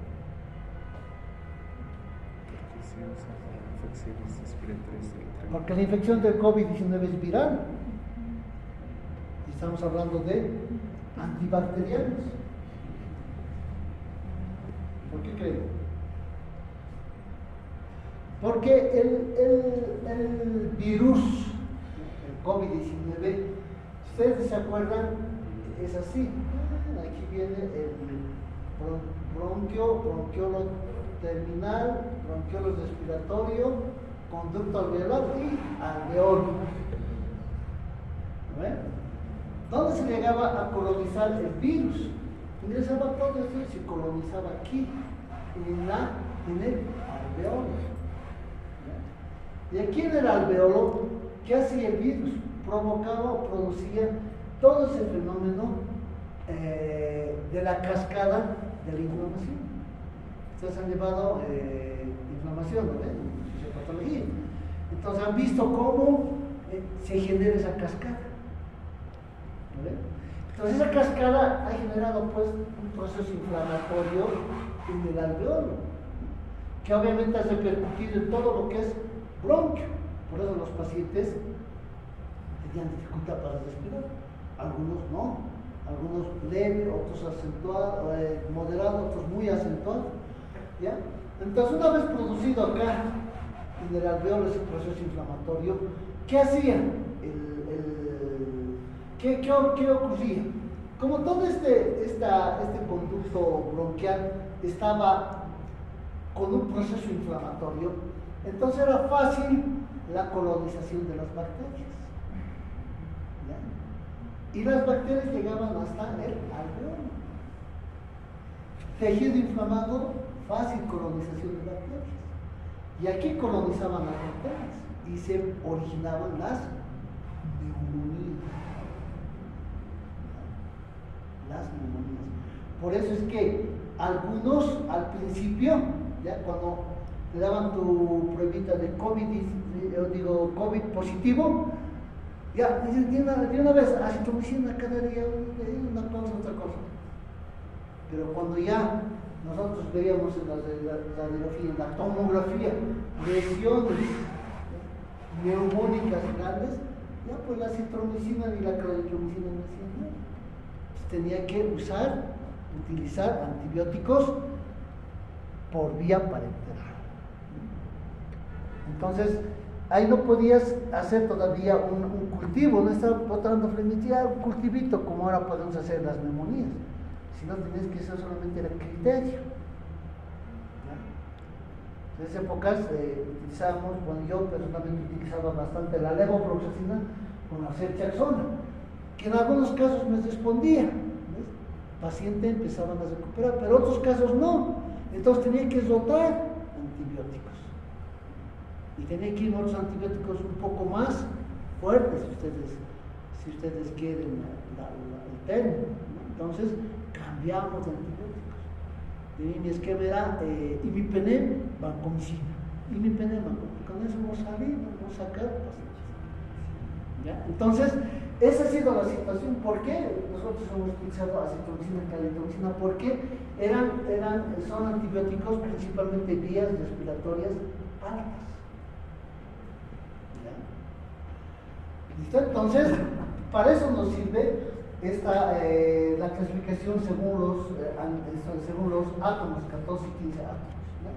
Porque la infección del COVID-19 es viral. Estamos hablando de antibacterianos. ¿Por qué creen? Porque el virus, el COVID-19, ustedes se acuerdan, es así. Aquí viene el bronquiolo terminal, bronquiolo respiratorio, conducto alveolar y alveolo. ¿Dónde se llegaba a colonizar el virus? Ingresaba todo esto y se colonizaba aquí, en el alveolo. Y aquí en el alveolo, ¿qué hacía el virus? Producía todo ese fenómeno de la cascada de la inflamación. Ustedes han llevado inflamación, ¿no? Fisiopatología. Entonces han visto cómo se genera esa cascada. Entonces esa cascada ha generado pues un proceso inflamatorio en el alveolo, que obviamente ha repercutido en todo lo que es bronquio. Por eso los pacientes tenían dificultad para respirar. Algunos no, algunos leve, otros acentuado, moderado, otros muy acentuados. ¿Ya? Entonces, una vez producido acá en el alveolo ese proceso inflamatorio, ¿qué hacía? ¿Qué ocurría? Como todo este conducto bronquial estaba con un proceso inflamatorio, entonces era fácil la colonización de las bacterias. ¿Ya? Y las bacterias llegaban hasta el alveolo. Tejido inflamado, fácil colonización de bacterias. Y aquí colonizaban las bacterias y se originaban las neumonías. Las neumonías. Por eso es que algunos al principio, ya cuando te daban tu pruebita de COVID positivo, ya de una vez acitromicina cada día, una cosa, otra cosa. Pero cuando ya nosotros veíamos en la radiografía, en la tomografía, lesiones neumónicas grandes, ya pues la acitromicina ni la claritromicina no hacían nada. Tenía que utilizar antibióticos por vía parenteral. Entonces, ahí no podías hacer todavía un cultivo, no estaba botando flemicida, un cultivito como ahora podemos hacer las neumonías, sino tenías que hacer solamente el criterio. En esas épocas utilizábamos, bueno, yo personalmente utilizaba bastante la levofloxacina con la ceftriaxona, que en algunos casos me respondía, ¿ves? Paciente empezaban a recuperar, pero otros casos no. Entonces tenía que rotar antibióticos y tenía que ir a otros antibióticos un poco más fuertes, si ustedes quieren el término, ¿no? Entonces cambiamos de antibióticos. Y mi esquema era imipenem, vancomicina, imipenem, vancomicina. Con eso hemos salido, hemos sacado pacientes. ¿Ya? Entonces, esa ha sido la situación. ¿Por qué nosotros hemos utilizado acitromicina y claritromicina? Porque son antibióticos principalmente vías respiratorias altas. ¿Ya? ¿Listo? Entonces, para eso nos sirve la clasificación según los átomos, 14 y 15 átomos. ¿Ya?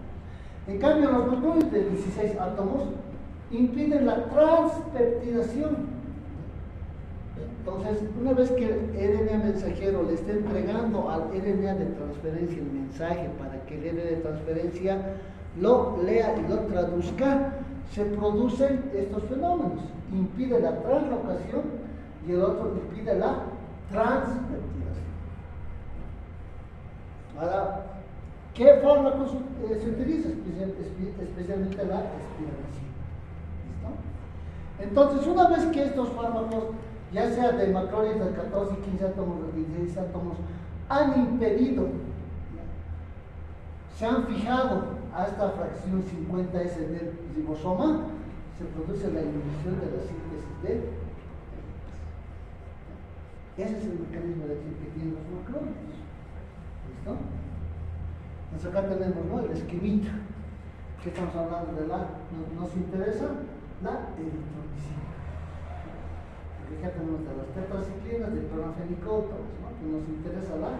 En cambio, los macrólidos de 16 átomos impiden la transpeptidación. Entonces, una vez que el RNA mensajero le esté entregando al RNA de transferencia el mensaje para que el RNA de transferencia lo lea y lo traduzca, se producen estos fenómenos. Impide la translocación y el otro impide la transpeptidación. Ahora, ¿qué fármacos se utilizan? Especialmente la espironacina. ¿Listo? Entonces, una vez que estos fármacos, ya sea de macrólidos de 14 y 15 átomos, de 16 átomos, han impedido, se han fijado a esta fracción 50S del ribosoma, se produce la inhibición de la síntesis de ese es el mecanismo de acción que tienen los macrólidos. ¿Listo? Entonces acá tenemos, ¿no?, el esquemita. ¿Qué estamos hablando de nos interesa? La eritromicina. Porque acá tenemos de las tetraciclinas, de clorafenicol, ¿no? Que nos interesa la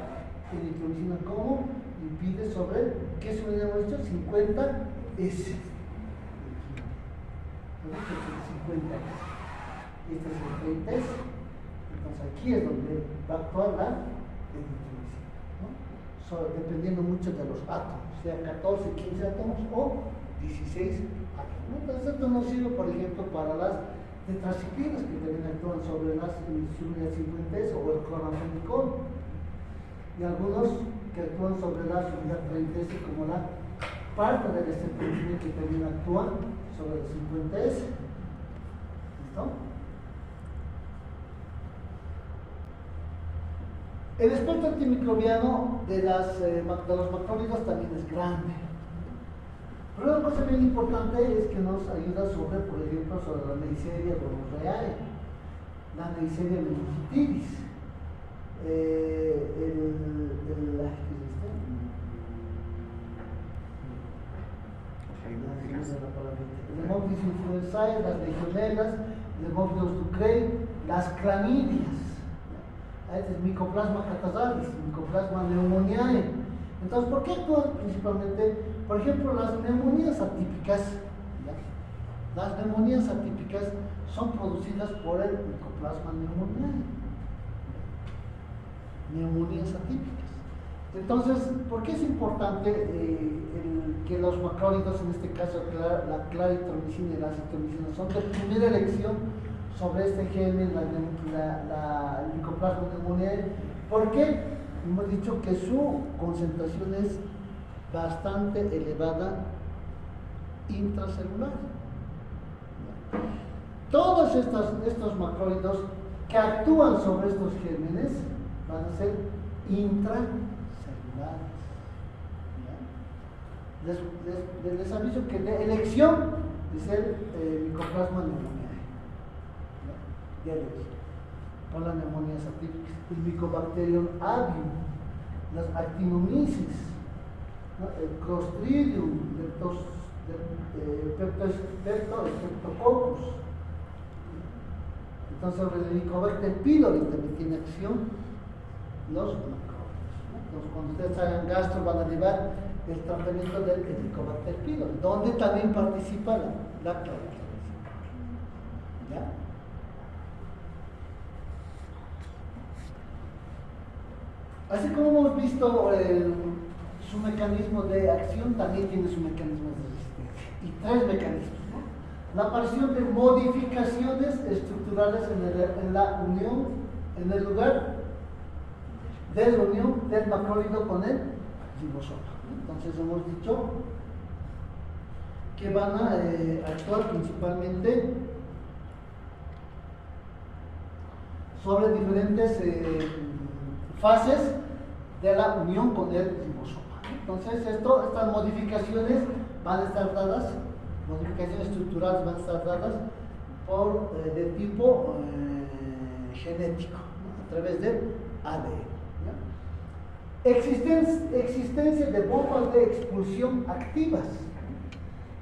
eritromicina como impide sobre, ¿qué se me llama esto? 50S. 50S. Este es el 30S. Entonces aquí es donde va a actuar la eritromicina, ¿no? Dependiendo mucho de los átomos, sea 14, 15 átomos o 16 átomos, ¿no? Entonces esto nos sirve, por ejemplo, para las tetraciclinas que también actúan sobre las insulinas 50S o el clorafenicol, y algunos que actúan sobre la unidad 30S como la parte del estreptocina que también actúa sobre los 50S. ¿Listo? El espectro antimicrobiano de los macrólidos también es grande. Pero una cosa bien importante es que nos ayuda sobre, por ejemplo, sobre la Neisseria gonorrhoeae, la Neisseria meningitidis, el Haemophilus influenzae, las legionelas, el Haemophilus ducreyi, las clamidias. Este es Mycoplasma catarrhalis, Mycoplasma pneumoniae. Entonces, ¿por qué actúan principalmente? Por ejemplo, las neumonías atípicas. ¿Ya? Las neumonías atípicas son producidas por el Mycoplasma pneumoniae. Neumonías atípicas. Entonces, ¿por qué es importante que los macrólidos, en este caso la claritromicina y la acitromicina, son de primera elección sobre este germen, el Mycoplasma pneumoniae? Porque hemos dicho que su concentración es bastante elevada intracelular. Todos estos macrólidos que actúan sobre estos gérmenes van a ser intracelulares. Les aviso que de elección es el Mycoplasma pneumoniae. De elección. Con las neumonías atípicas. El Mycobacterium avium, las actinomyces, ¿no? El Clostridium, Streptococcus. Entonces, el Helicobacter pylori también tiene acción los macrólidos. Entonces, cuando ustedes hagan gastro, van a llevar el tratamiento del Helicobacter pylori, donde también participa la claritromicina. ¿Ya? Así como hemos visto su mecanismo de acción, también tiene su mecanismo de resistencia. Y tres mecanismos, ¿no? La aparición de modificaciones estructurales en la unión, en el lugar de la unión del macrólido con el ribosoma. Entonces hemos dicho que van a actuar principalmente sobre diferentes fases de la unión con el ribosoma. Entonces estas modificaciones van a estar dadas, modificaciones estructurales van a estar dadas por de tipo genético, ¿no? A través del ADN. Existencia de bombas de expulsión activas.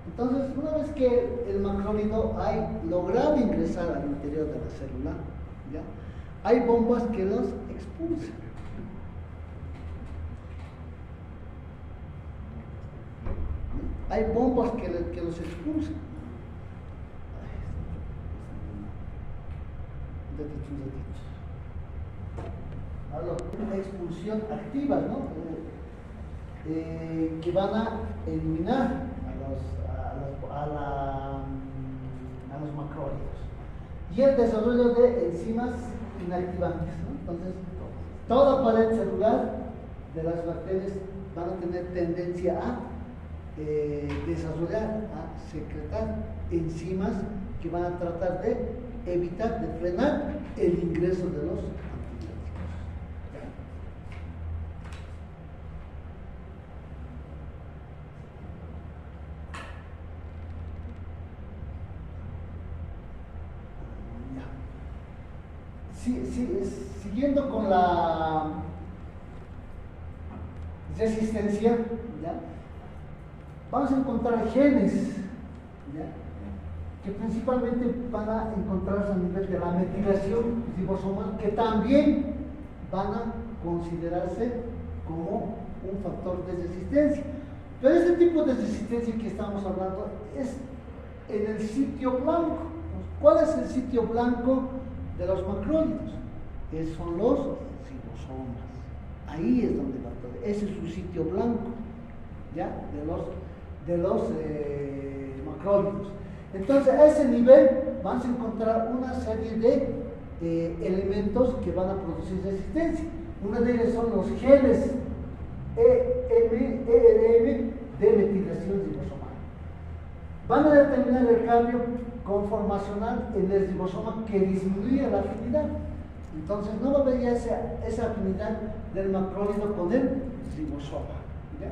Entonces, una vez que el macrólido ha logrado ingresar al interior de la célula, ¿ya? Hay bombas que los expulsan. Hay bombas que los expulsan. Expulsión activas, ¿no? Que van a eliminar a los macrólidos. Y el desarrollo de enzimas inactivantes, ¿no? Entonces, toda pared celular de las bacterias van a tener tendencia a desarrollar, a secretar enzimas que van a tratar de evitar, de frenar el ingreso de los antibióticos. Siguiendo con la resistencia, ¿ya? Vamos a encontrar genes, ¿ya? Que principalmente van a encontrarse a nivel de la metilación ribosomal, que también van a considerarse como un factor de resistencia. Pero este tipo de resistencia que estamos hablando es en el sitio blanco. ¿Cuál es el sitio blanco de los macrólidos? Son los ribosomas. Ahí es donde va todo. Ese es su sitio blanco, ¿ya? De los macrólidos. Entonces, a ese nivel vamos a encontrar una serie de elementos que van a producir resistencia. Una de ellas son los genes ERM de metilación ribosomal. Van a determinar el cambio conformacional en el ribosoma que disminuye la afinidad. Entonces, no va a haber ya esa afinidad del macrólido con el ribosoma, ¿ya?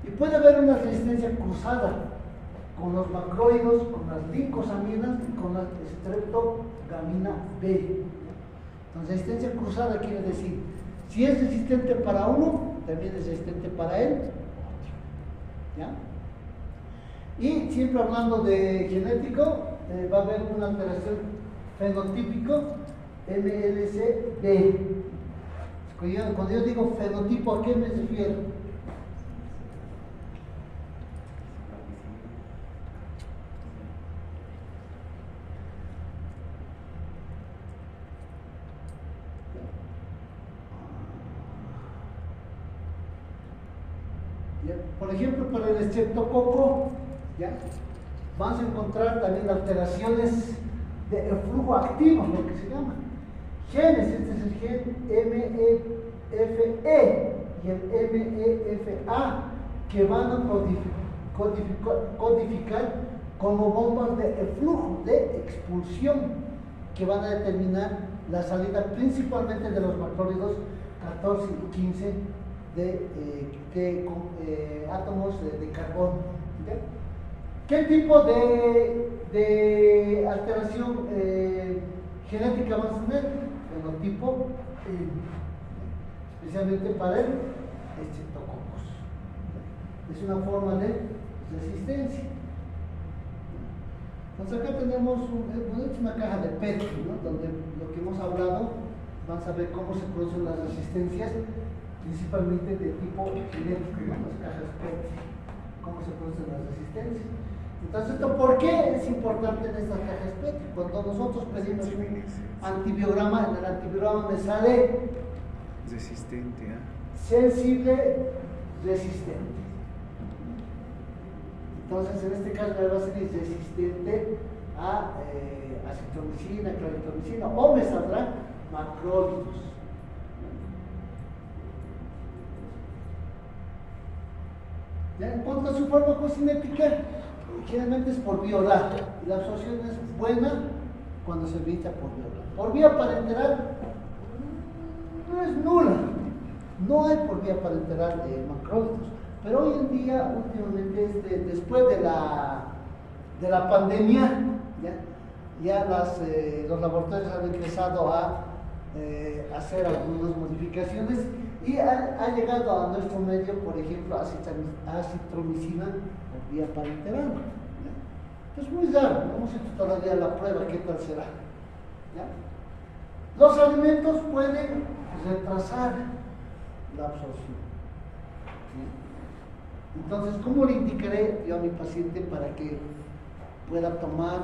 Y puede haber una resistencia cruzada con los macrólidos, con las glincosaminas y con la streptogamina B. Entonces, resistencia cruzada quiere decir, si es resistente para uno, también es resistente para el otro. ¿Ya? Y siempre hablando de genético, va a haber una alteración fenotípico MLC-B. Cuando yo digo fenotipo, ¿a qué me refiero? ¿Ya? Por ejemplo, para el estreptococo, ¿ya? Vamos a encontrar también alteraciones de flujo activo, lo que se llama. Genes, este es el gen MEFE y el MEFA, que van a codificar como bombas de flujo, de expulsión, que van a determinar la salida principalmente de los macrólidos 14 y 15 de átomos de carbono. ¿Okay? ¿Qué tipo de alteración genética vamos a tener? Fenotipo, especialmente para el estreptococos. Es una forma de resistencia. Entonces acá tenemos una caja de Petri, ¿no? Donde lo que hemos hablado, vamos a ver cómo se producen las resistencias, principalmente de tipo genético, ¿no? Las cajas Petri, cómo se producen las resistencias. Entonces, ¿por qué es importante en estas cajas Petri? Cuando nosotros pedimos un antibiograma, en el antibiograma me sale resistente, sensible, resistente. Entonces, en este caso me va a ser resistente a acitromicina, claritromicina, o me saldrá macrólidos. ¿Ya? En cuanto a su farmacocinética, generalmente es por vía oral, y la absorción es buena cuando se evita por vía oral. Por vía parenteral no es nula, no hay por vía parenteral de macrólidos, pero hoy en día, últimamente, después de la pandemia, ya los laboratorios han empezado a hacer algunas modificaciones y ha llegado a nuestro medio, por ejemplo, acitromicina por vía parenteral. Es muy raro, no hemos hecho todavía la prueba, ¿qué tal será? ¿Ya? Los alimentos pueden retrasar la absorción. ¿Sí? Entonces, ¿cómo le indicaré yo a mi paciente para que pueda tomar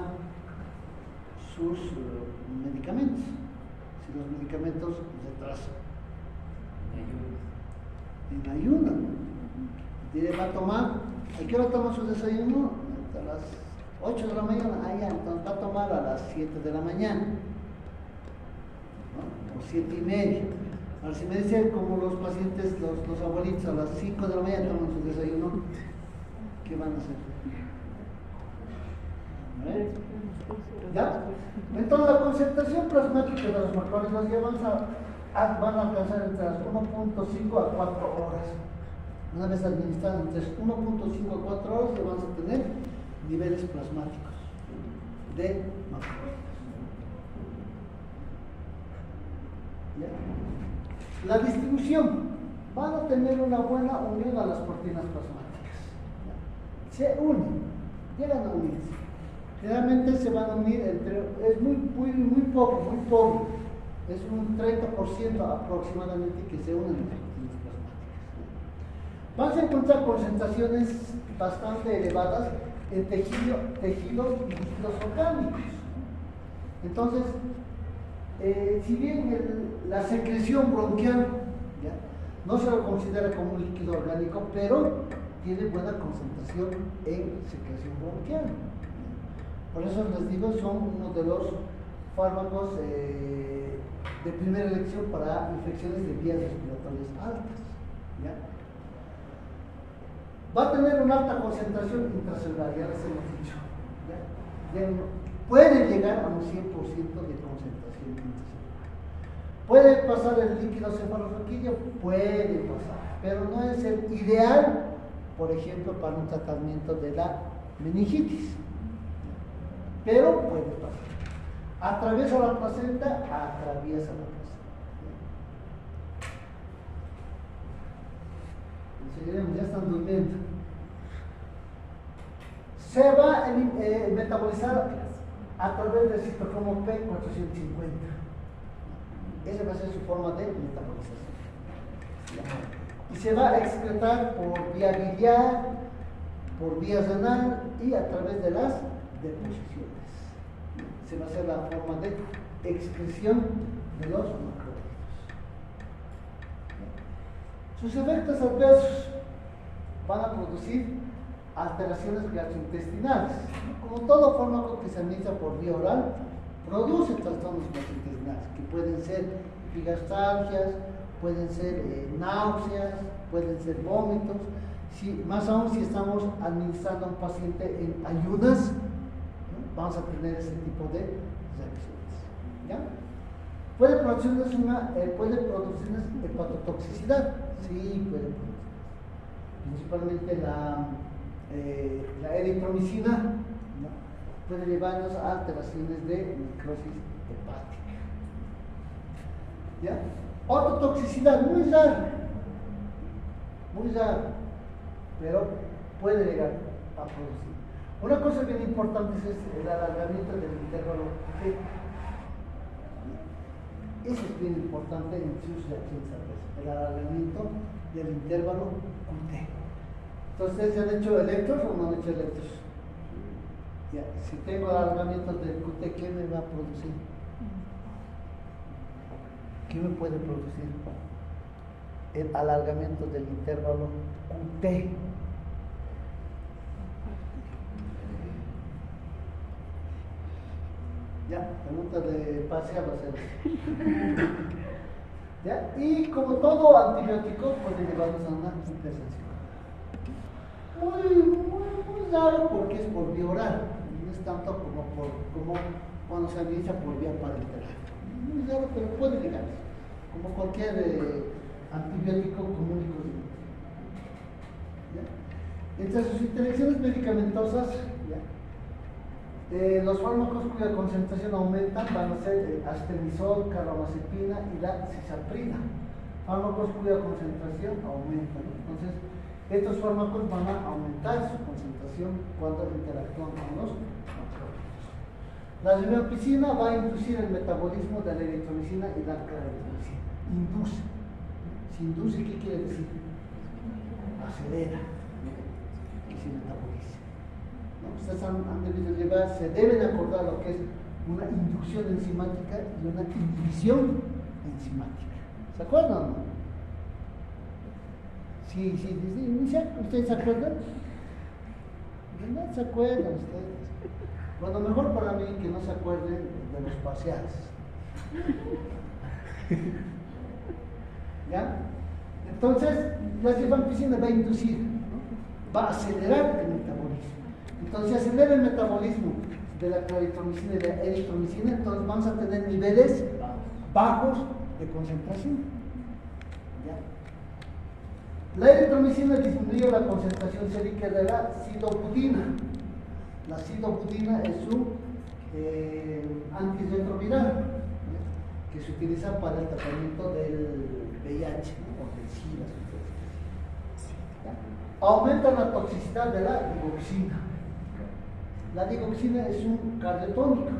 sus medicamentos? Si los medicamentos retrasan. En ayuno. Diré, va a tomar, ¿a qué hora toma su desayuno? A las 8 de la mañana. Ah, ya, entonces va a tomar a las 7 de la mañana. ¿No? O 7:30. Ahora, si me dicen como los pacientes, los abuelitos, a las 5 de la mañana toman su desayuno, ¿qué van a hacer? ¿Ya? Entonces la concentración plasmática de los macrólidos ya van a alcanzar entre las 1.5 a 4 horas. Una vez administradas entre 1.5 a 4 horas ya vamos a tener niveles plasmáticos de macrólidos. ¿Ya? La distribución van a tener una buena unión a las proteínas plasmáticas. ¿Ya? Se unen, llegan a unirse. Generalmente se van a unir es muy poco, es un 30% aproximadamente que se unen entre proteínas plasmáticas. Vas a encontrar concentraciones bastante elevadas en tejidos y líquidos orgánicos. Entonces, si bien la secreción bronquial, ¿ya?, no se lo considera como un líquido orgánico, pero tiene buena concentración en secreción bronquial. Por eso les digo, son uno de los fármacos de primera elección para infecciones de vías respiratorias altas. ¿Ya? Va a tener una alta concentración intracelular, ya les hemos dicho. ¿Ya? Puede llegar a un 100% de concentración intracelular. ¿Puede pasar el líquido cefalorraquídeo? Puede pasar, pero no es el ideal, por ejemplo, para un tratamiento de la meningitis. Pero puede pasar. Atraviesa la placenta, atraviesa la placenta. Seguiremos, ya están durmiendo. se va a metabolizar a través del citocromo P450. Esa va a ser su forma de metabolización. Y se va a excretar por vía biliar, por vía renal y a través de las deposiciones. Se va a hacer la forma de excreción de los macrólidos. Sus efectos adversos van a producir alteraciones gastrointestinales. Como todo fármaco que se administra por vía oral, produce trastornos gastrointestinales, que pueden ser epigastralgias, pueden ser náuseas, pueden ser vómitos, más aún si estamos administrando a un paciente en ayunas, ¿no? Vamos a tener ese tipo de reacciones. ¿Ya? ¿Puede producirnos hepatotoxicidad? Sí, puede producirnos. Principalmente la eritromicina, ¿no? Puede llevarnos a alteraciones de necrosis hepática. ¿Ya? Ototoxicidad, muy raro, pero puede llegar a producir. Una cosa bien importante es el alargamiento del intervalo T. Eso es bien importante en sus reacciones adversas, el alargamiento del intervalo QT. Entonces, ¿se han hecho electros o no han hecho electros? Ya, si tengo alargamiento del QT, ¿qué me va a producir? ¿Qué me puede producir? El alargamiento del intervalo QT. Ya, pregunta de paseo va a ser. ¿Ya? Y como todo antibiótico, puede llevarnos a una hipersensibilidad. Muy raro porque es por vía oral, no es tanto como cuando se administra por vía parenteral. Muy raro, pero puede llegar, como cualquier antibiótico común y corriente. Entre sus interacciones medicamentosas, los fármacos cuya concentración aumenta van a ser el astenisol, carbamazepina y la cisaprina. Fármacos cuya concentración aumenta, ¿no? Entonces, estos fármacos van a aumentar su concentración cuando interactúan con los macrólidos. La rifampicina va a inducir el metabolismo de la eritromicina y la claritromicina. Induce. Si induce, ¿qué quiere decir? Acelera. Que se metabolice. ¿No? Ustedes han debido llevar, se deben acordar lo que es una inducción enzimática y una inhibición enzimática. ¿Se acuerdan o no? Sí, ¿ustedes se acuerdan? No se acuerdan ustedes. Bueno, mejor para mí que no se acuerden de los parciales. ¿Ya? Entonces, la rifampicina va a inducir, ¿no? Va a acelerar el metabolismo. Entonces, si acelera el metabolismo de la claritromicina y de la eritromicina, entonces vamos a tener niveles bajos de concentración. ¿Ya? La eritromicina disminuye la concentración sérica de la sidobudina. La sidobudina es un antirretroviral que se utiliza para el tratamiento del VIH, ¿no? O del SIDA. Aumenta la toxicidad de la digoxina. La digoxina es un cardiotónico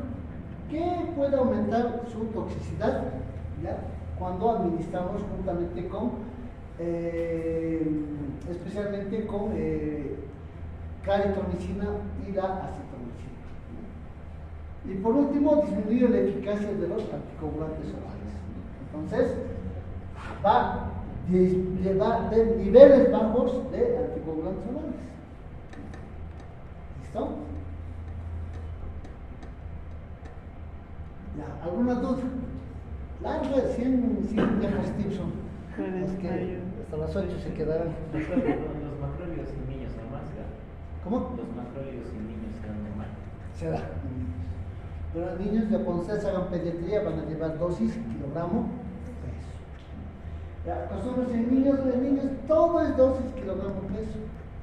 que puede aumentar su toxicidad, ¿ya? Cuando administramos juntamente con especialmente con claritromicina y la acetromicina. Y por último, disminuye la eficacia de los anticoagulantes orales. Entonces, va a llevar niveles bajos de anticoagulantes orales. ¿Listo? Ya, ¿alguna duda? Larga, 100 diapositivas son. Es que hasta las 8 se quedarán. Los macrólidos en niños normal se da. ¿Cómo? Los macrólidos en niños se dan normal. Se da. Pero los niños, ya cuando ustedes hagan pediatría, van a llevar dosis, kilogramo, peso. Ya, acostúmbrense en niños, todo es dosis, kilogramo, peso.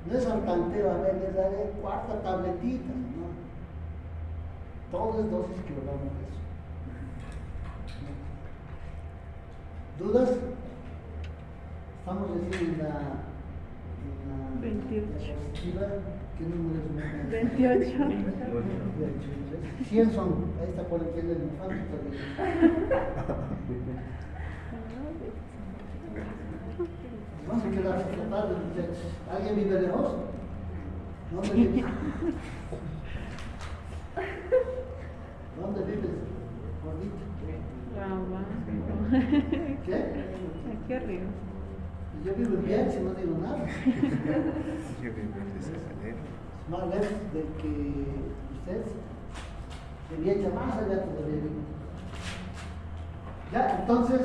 No es al tanteo, a ver, les daré cuarta tabletita, no. Todo es dosis, kilogramo, peso. ¿Dudas? Estamos recién en la 28. diapositiva ¿Qué número es? 28. 100 son. Ahí está por el que es el infante. Vamos a quedar hasta tarde, muchachos. ¿Alguien vive lejos? ¿Dónde vives? ¿Dónde vives, gordito? ¿Qué? Aquí arriba. Yo vivo en Bielsa, no digo nada. Yo vivo en Desasalero. Más lejos de que ustedes. De Bielsa, más allá todavía vivo. Ya, entonces,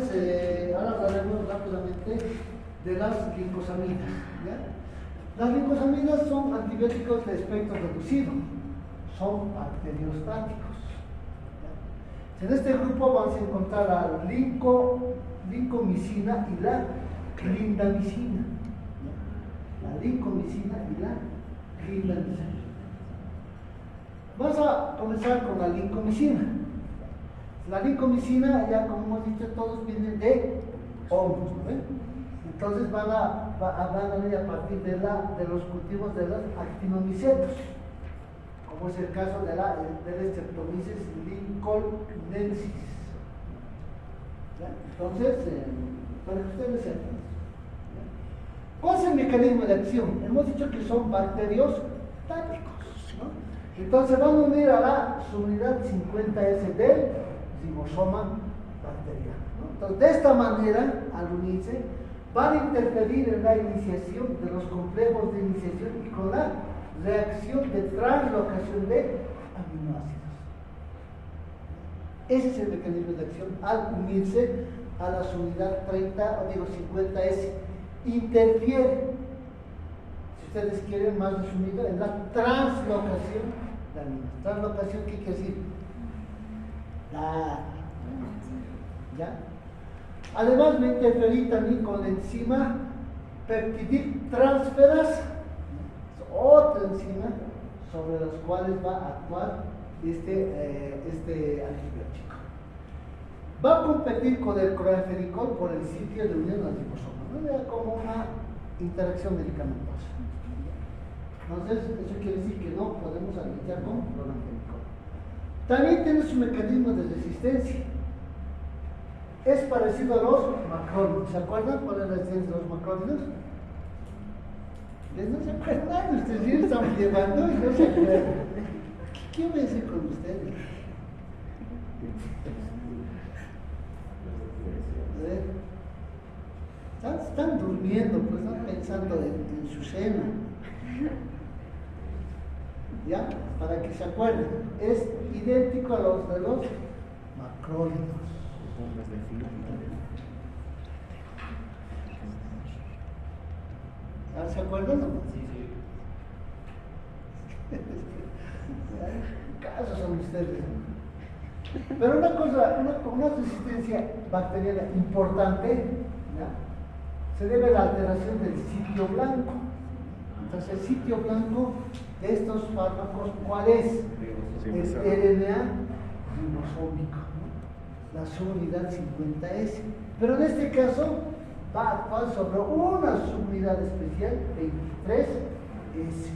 ahora hablaremos rápidamente de las glicosamina. ¿Ya? Las glicosamina son antibióticos de espectro reducido, son bacteriostáticos. ¿Ya? En este grupo vamos a encontrar la lincomicina y la clindamicina. ¿Ya? La lincomicina y la clindamicina. Vamos a comenzar con la lincomicina. La lincomicina, ya como hemos dicho, todos vienen de hongos, ¿no? Entonces van a venir a partir de los cultivos de los actinomicetos, como es el caso de la Streptomyces lincolnensis. ¿Ya? Entonces, para que ustedes sepan, ¿cuál es el mecanismo de acción? Hemos dicho que son bacterios tácticos, ¿no? Entonces van a unir a la subunidad 50S del zigosoma bacteriano, ¿no? Entonces, de esta manera, al unirse, van a interferir en la iniciación de los complejos de iniciación y con la reacción de translocación de aminoácidos. Ese es el mecanismo de acción al unirse a la subunidad 50S. Interfiere, si ustedes quieren más resumido, en la translocación de aminoácidos. ¿Translocación qué quiere decir? ¿Ya? Además, me interferí también con la enzima peptidiltransferasa, otra enzima sobre las cuales va a actuar este antibiótico. Va a competir con el cloranfenicol por el sitio de unión al ribosoma, ¿no? Era como una interacción medicamentosa. Entonces, eso quiere decir que no podemos alimentar con cloranfenicol. También tiene su mecanismo de resistencia. Es parecido a los macrólidos. ¿Se acuerdan cuál es la existencia de los macrólidos? No se acuerdan, ustedes ya estamos llevando y no se acuerdan. ¿Qué voy a hacer con ustedes? Están durmiendo, pues están pensando en su cena. ¿Ya? Para que se acuerden. Es idéntico a los de los macrólidos. ¿Se acuerdan? Sí, sí. Casos son ustedes. Pero una cosa, una resistencia bacteriana importante, ¿ya? Se debe a la alteración del sitio blanco. Entonces, el sitio blanco de estos fármacos, ¿cuál es? Es RNA ribosómico, ¿no? La subunidad 50S. Pero en este caso va a actuar sobre una subunidad especial, 23S,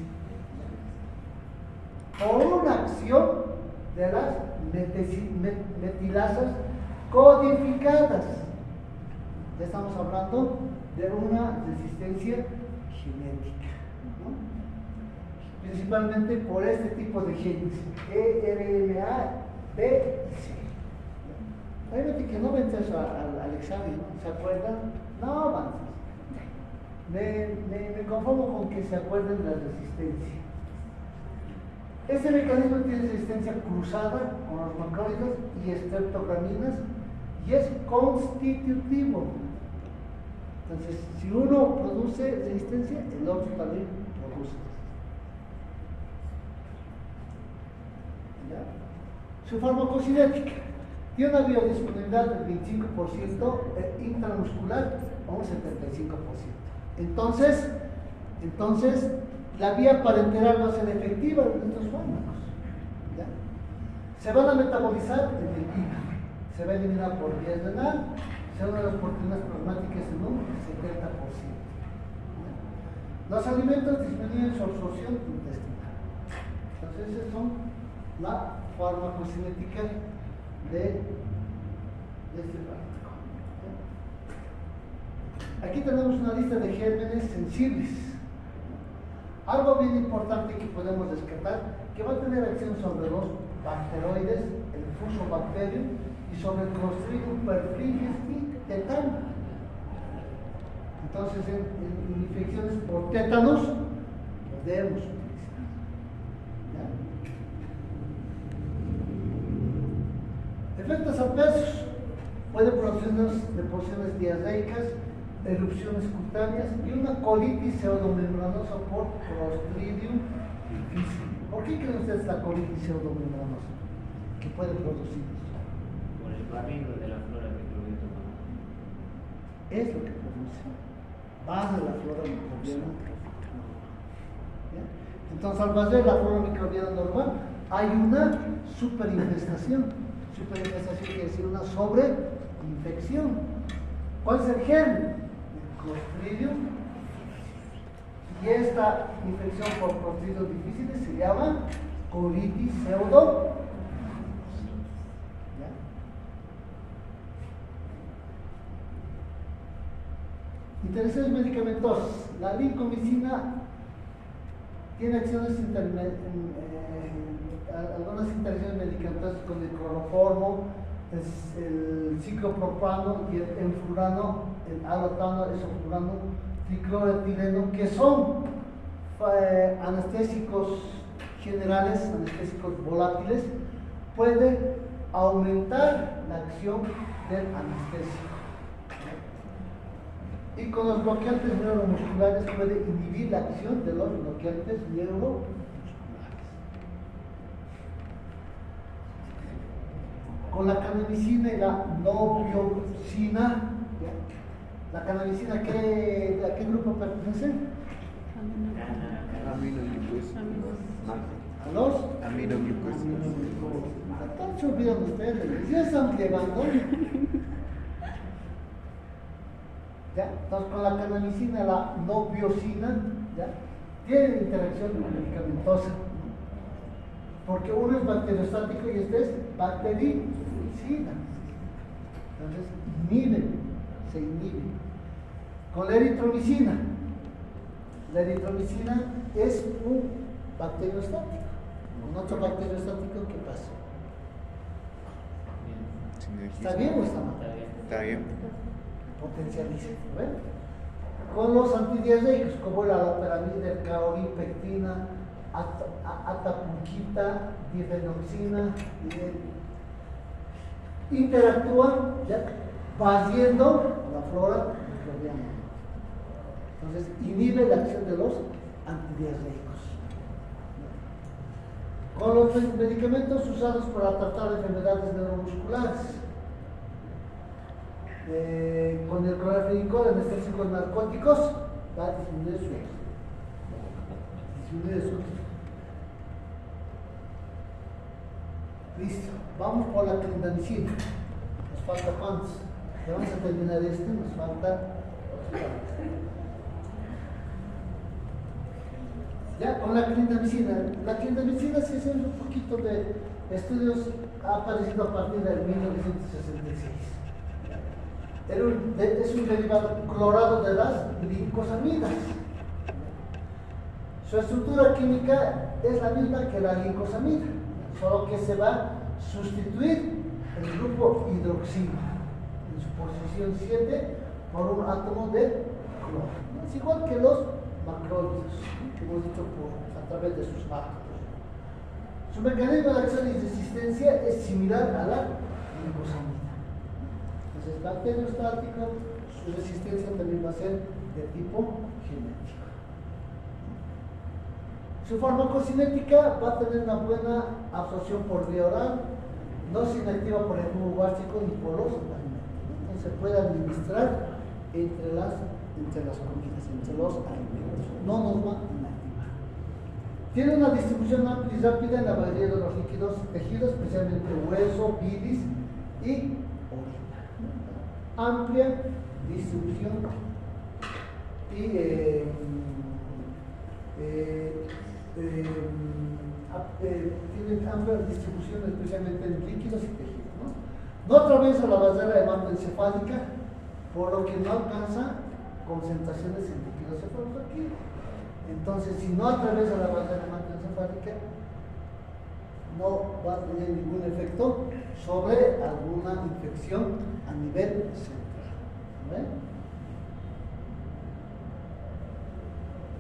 por una acción de las metilasas codificadas. Ya estamos hablando de una resistencia genética, ¿no? Principalmente por este tipo de genes, ERNA, B y C. Obviamente que no vence eso al examen, ¿no? ¿Se acuerdan? No avances. Me conformo con que se acuerden de la resistencia. Este mecanismo tiene resistencia cruzada con los macrólidos y estreptograminas y es constitutivo. Entonces, si uno produce resistencia, el otro también produce. ¿Ya? Su farmacocinética tiene una biodisponibilidad del 25%, intramuscular o un 75%. Entonces, la vía parenteral va a ser efectiva en estos fármacos. ¿Ya? Se van a metabolizar en el hígado, se va a eliminar por vía renal, se van a las proteínas plasmáticas en un 70%. ¿Ya? Los alimentos disminuyen su absorción intestinal. Entonces, esas son la farmacocinética de este fármaco. Aquí tenemos una lista de gérmenes sensibles. Algo bien importante que podemos descartar, que va a tener acción sobre los bacteroides, el Fusobacterium y sobre el Clostridium perfringens y tetano. Entonces, en infecciones por tétanos, lo debemos utilizar. ¿Ya? Efectos adversos. Puede producirnos deposiciones diarreicas, erupciones cutáneas y una colitis pseudomembranosa por Clostridium difficile. ¿Por qué creen ustedes la colitis pseudomembranosa que puede producir? Por el barrido de la flora microbiota. Es lo que produce. Base de la flora microbiana. ¿Ya? Entonces, al base de la flora microbiana normal, hay una superinfestación. Superinfestación quiere decir una sobreinfección. ¿Cuál es el germen? El Clostridium. Y esta infección por Clostridium difficile se llama colitis pseudo. ¿Ya? Interacciones medicamentosas. La lincomicina tiene acciones algunas interacciones medicamentosas con el cloroformo, el ciclopropano y el enfurano, el alotano, esofurano, tricloretileno, que son anestésicos generales, anestésicos volátiles, puede aumentar la acción del anestésico. Y con los bloqueantes neuromusculares puede inhibir la acción de los bloqueantes neuromusculares. Con la cannabicina y la nobiocina, ¿ya? ¿La cannabicina a qué grupo pertenece? Aminoglucósidos. ¿A los? Aminoglucósidos. Están se olvidan ustedes, ya están llevando. ¿Ya? Entonces, con la cannabicina, la nobiocina, ¿ya? Tienen interacción medicamentosa. Porque uno es bacteriostático y este es bactericida. Entonces, se inhibe. Con la eritromicina. La eritromicina es un bacteriostático. Con otro bacteriostático, ¿qué pasa? ¿Está bien o está mal? Está bien. Potencializa, ¿ven? Con los antidiarreicos, como la loperamida, el caoripectina, atapurquita, difenoxina, interactúan, ¿ya? Barriendo la flora microbiana. Entonces, inhibe la acción de los antidiarreicos. Con los medicamentos usados para tratar enfermedades neuromusculares. Con el clorafenicol, anestésicos narcóticos, va a disminuir su Listo, vamos por la clindamicina. Nos falta cuántos. Ya vamos a terminar este, nos falta. Ya, con la clindamicina. La clindamicina, si hacemos un poquito de estudios, ha aparecido a partir del 1966. Es un derivado clorado de las glicosamidas. Su estructura química es la misma que la glicosamida, solo que se va a sustituir el grupo hidroxilo en su posición 7 por un átomo de cloro. Es igual que los macrólidos, que hemos dicho a través de sus átomos. Su mecanismo de acción y resistencia es similar a la glicosamida. Entonces, bacteriostático, su resistencia también va a ser de tipo genético. Su farmacocinética va a tener una buena absorción por vía oral, no es inactiva por el jugo gástrico ni por los alimentos. Entonces, se puede administrar entre las comidas, entre los alimentos. No nos va a inactivar. Tiene una distribución amplia y rápida en la mayoría de los líquidos tejidos, especialmente hueso, bilis y amplia distribución y tienen amplia distribución, especialmente en líquidos y tejidos, ¿no? No atraviesa la barrera hematoencefálica, por lo que no alcanza concentraciones en líquidos cefalorraquídeos. Entonces, si no atraviesa la barrera hematoencefálica, no va a tener ningún efecto sobre alguna infección a nivel central. ¿Ven?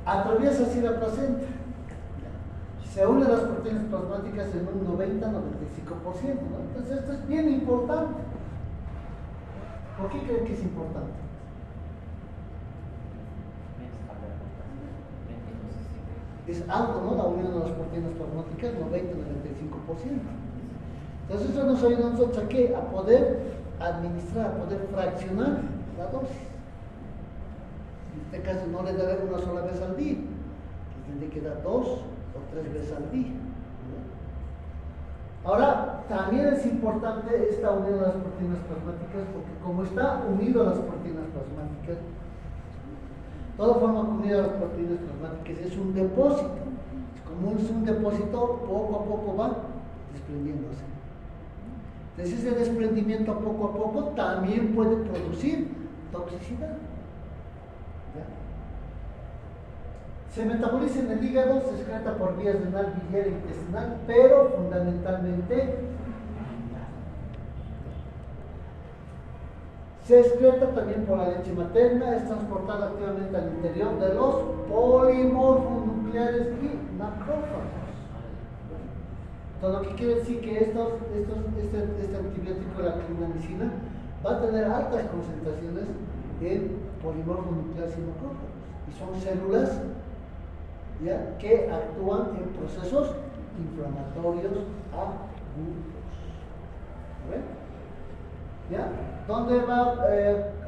Atraviesa así la placenta. Se unen las proteínas plasmáticas en un 90-95%, ¿no? Entonces esto es bien importante. ¿Por qué creen que es importante? Es alto, ¿no? La unión de las proteínas plasmáticas, 90-95%. Entonces eso nos ayuda a nosotros ¿a qué? A poder administrar, a poder fraccionar la dosis. En este caso no le daré una sola vez al día, le tendré que dar 2 o 3 veces al día. Ahora, también es importante esta unión de las proteínas plasmáticas, porque como está unido a las proteínas plasmáticas, toda forma unida a las proteínas plasmáticas es un depósito. Como es un depósito, poco a poco va desprendiéndose. Entonces ese desprendimiento poco a poco también puede producir toxicidad. ¿Ya? Se metaboliza en el hígado, se excreta por vías renal, biliar e intestinal, pero fundamentalmente se excreta también por la leche materna, es transportada activamente al interior de los polimorfos nucleares y macrófagos. Entonces, lo que quiere decir que este antibiótico, la clindamicina, va a tener altas concentraciones en polimorfos nucleares y macrófagos. Y son células ¿ya? Que actúan en procesos inflamatorios agudos. ¿Ven? ¿Ya? ¿Dónde va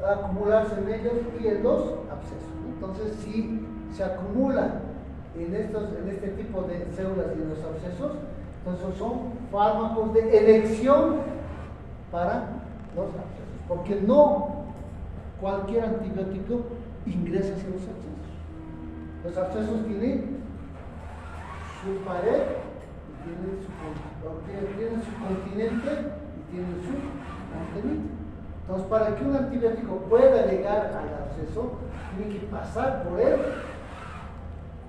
a acumularse en ellos? Y en los abscesos. Entonces, si se acumula en este tipo de células y en los abscesos, entonces son fármacos de elección para los abscesos, porque no cualquier antibiótico ingresa hacia los abscesos. Los abscesos tienen su pared, tienen su continente y tienen su contenido. Entonces, para que un antibiótico pueda llegar al absceso, tiene que pasar por el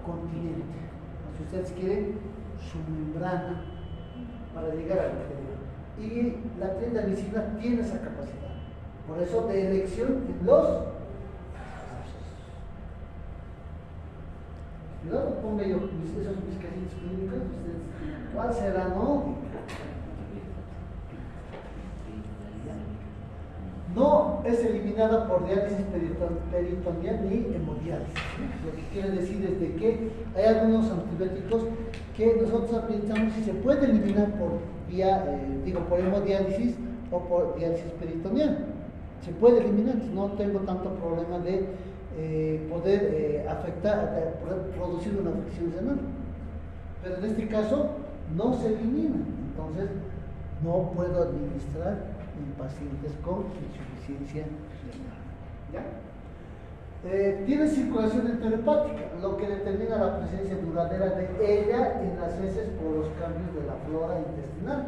continente. Si ustedes quieren, su membrana para llegar al interior. Y la clindamicina tiene esa capacidad. Por eso, de elección en los abscesos. Cuidado, ponga yo esos mis casitos clínicos, ustedes, ¿cuál será, no? No es eliminada por diálisis peritoneal ni hemodiálisis. Lo que quiere decir es de que hay algunos antibióticos que nosotros aplicamos y se puede eliminar por por hemodiálisis o por diálisis peritoneal. Se puede eliminar, no tengo tanto problema de poder poder producir una afección renal. Pero en este caso no se elimina, entonces no puedo administrar en pacientes con insuficiencia renal. ¿Ya? Tiene circulación enterohepática, lo que determina la presencia duradera de ella en las heces por los cambios de la flora intestinal.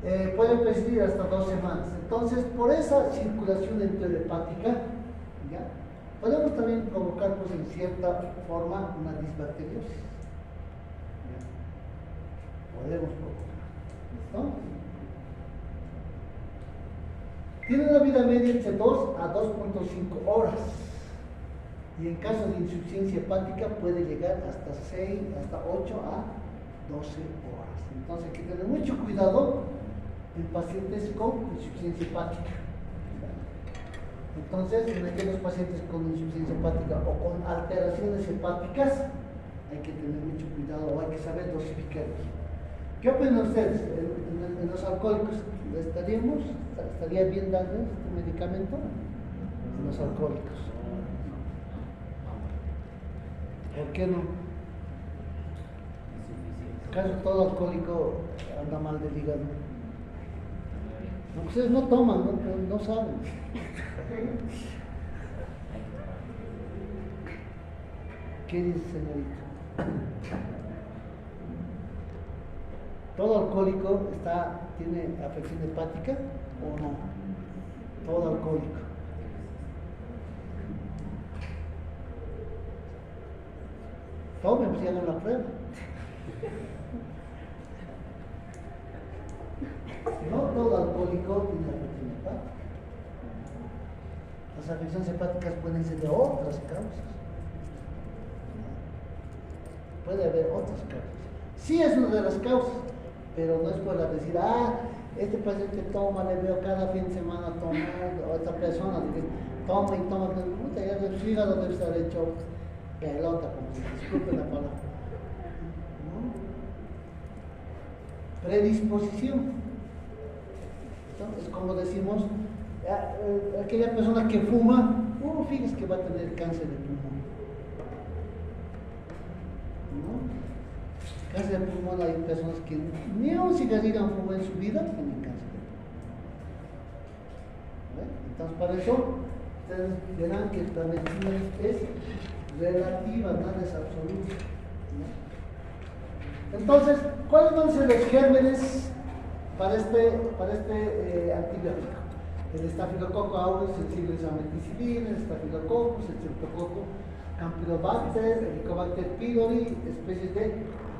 ¿Ya? Puede persistir hasta 2 semanas. Entonces, por esa circulación enterohepática, ¿ya? Podemos también provocar, pues, en cierta forma, una disbacteriosis. ¿Ya? Podemos provocar. ¿Listo? Tiene una vida media entre 2 a 2.5 horas y en caso de insuficiencia hepática puede llegar hasta 8 a 12 horas. Entonces hay que tener mucho cuidado en pacientes con insuficiencia hepática. Entonces, en aquellos pacientes con insuficiencia hepática o con alteraciones hepáticas hay que tener mucho cuidado o hay que saber dosificarlos. ¿Qué opinan ustedes en los alcohólicos? ¿Estaría bien darles este medicamento en los alcohólicos? ¿Por qué no? ¿Acaso todo alcohólico anda mal del hígado? No, ustedes no toman, no saben. ¿Qué dice, señorita? ¿Todo alcohólico tiene afección hepática o no? Todo alcohólico. Tomen, pues hagan la prueba. No todo alcohólico tiene afección hepática. Las afecciones hepáticas pueden ser de otras causas. Puede haber otras causas. Sí es una de las causas, pero no es para decir, este paciente toma, le veo cada fin de semana tomando, o esta persona dice, toma y toma, pero puta, ya el hígado debe estar hecho pelota, como se disculpe la palabra. ¿No? Predisposición. Entonces, como decimos, aquella persona que fuma, fíjese que va a tener cáncer de pulmón. ¿No? Cáncer de pulmón, hay personas que ni un cigarrillo han fumado en su vida, tienen cáncer de pulmón. Entonces, para eso, ustedes verán que la medicina es relativa, nada es absoluto. ¿No? Entonces, ¿cuáles van a ser los gérmenes para este antibiótico? El estafilococo aureus, el Cibulus ameticillina, el estafilococcus, el Streptococcus campylobacter, el Helicobacter pylori, especies de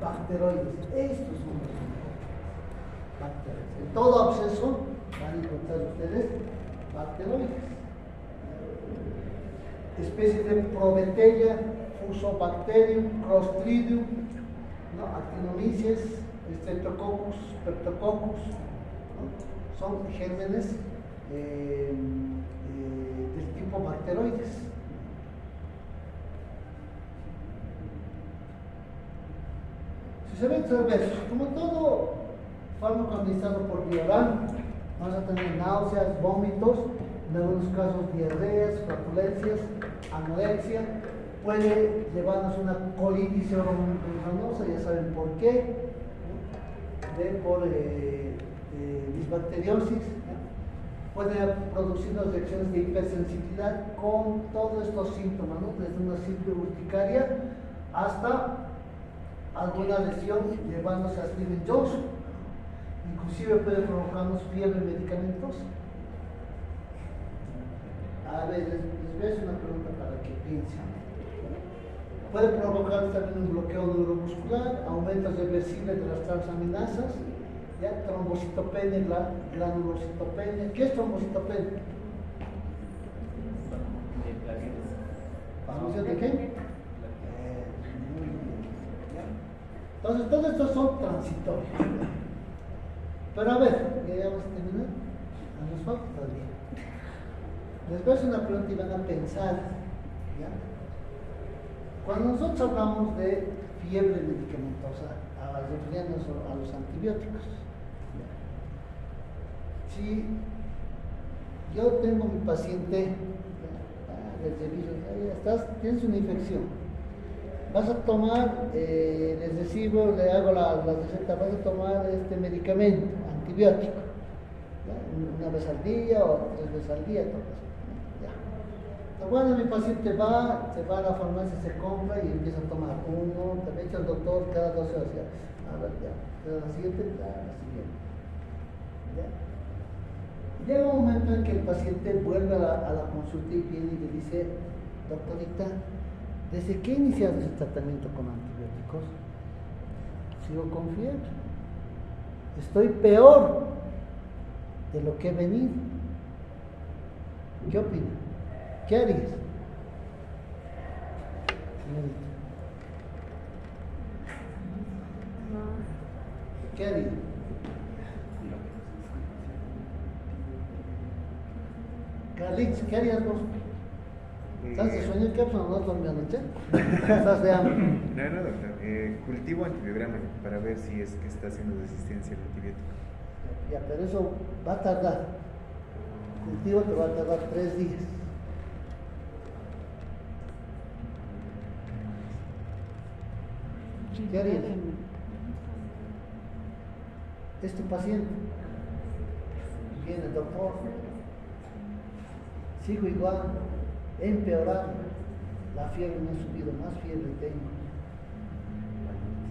bacteroides. Estos son los bacterias. En todo absceso van a encontrar ustedes bacteroides. Especies de Prometeia, Fusobacterium, Clostridium, ¿no? Actinomyces, Streptococcus, Streptococcus, ¿no? Son gérmenes del tipo bacteroides. Si se ven, como todo fármaco administrado por vía oral, vamos a tener náuseas, vómitos, en algunos casos diarreas, flatulencias, anorexia, puede llevarnos una colitis oroganosa, ya saben por qué, ¿no? Por disbacteriosis, ¿no? Puede producirnos reacciones de hipersensibilidad con todos estos síntomas, ¿no? Desde una simple urticaria hasta alguna lesión llevándose a Stevens-Johnson, inclusive puede provocarnos fiebre medicamentosa. A ver, les voy a hacer una pregunta para que piensen. Puede provocar también un bloqueo neuromuscular, aumentos reversibles de las transaminasas, ¿ya? Trombocitopenia, la granulocitopenia. ¿Qué es trombocitopenia? ¿Disminución de qué? Muy bien. ¿Ya? Entonces, todos estos son transitorios. Pero a ver, ya vamos a terminar. Nos falta todavía. Les voy a hacer una pregunta y van a pensar, ¿ya? Cuando nosotros hablamos de fiebre medicamentosa, refiriéndonos a los antibióticos, ¿ya? Si yo tengo mi paciente, les reviso, tienes una infección, vas a tomar, les recibo, le hago la receta, vas a tomar este medicamento antibiótico, ¿ya? Una vez al día o 3 veces al día, todo eso. Bueno, mi paciente se va a la farmacia, se compra y empieza a tomar uno, también echa el doctor cada 12 horas. A ver, ya, la siguiente, la siguiente. ¿Ya? Llega un momento en que el paciente vuelve a la consulta y viene y le dice, doctorita, ¿desde qué iniciaste el tratamiento con antibióticos? Sigo con fiebre. Estoy peor de lo que he venido. ¿Qué opina? ¿Qué harías? ¿Qué harías? Carlitos, ¿qué harías vos? ¿Estás de sueño? ¿Qué pasa? ¿No dormí anoche? ¿Estás de hambre? No, doctor. Cultivo antibiograma para ver si es que está haciendo resistencia al antibiótico. Ya, pero eso va a tardar. Cultivo te va a tardar 3 días. ¿Qué harías? Es tu paciente. Viene el doctor. Sigo igual. He empeorado. La fiebre me ha subido, más fiebre tengo.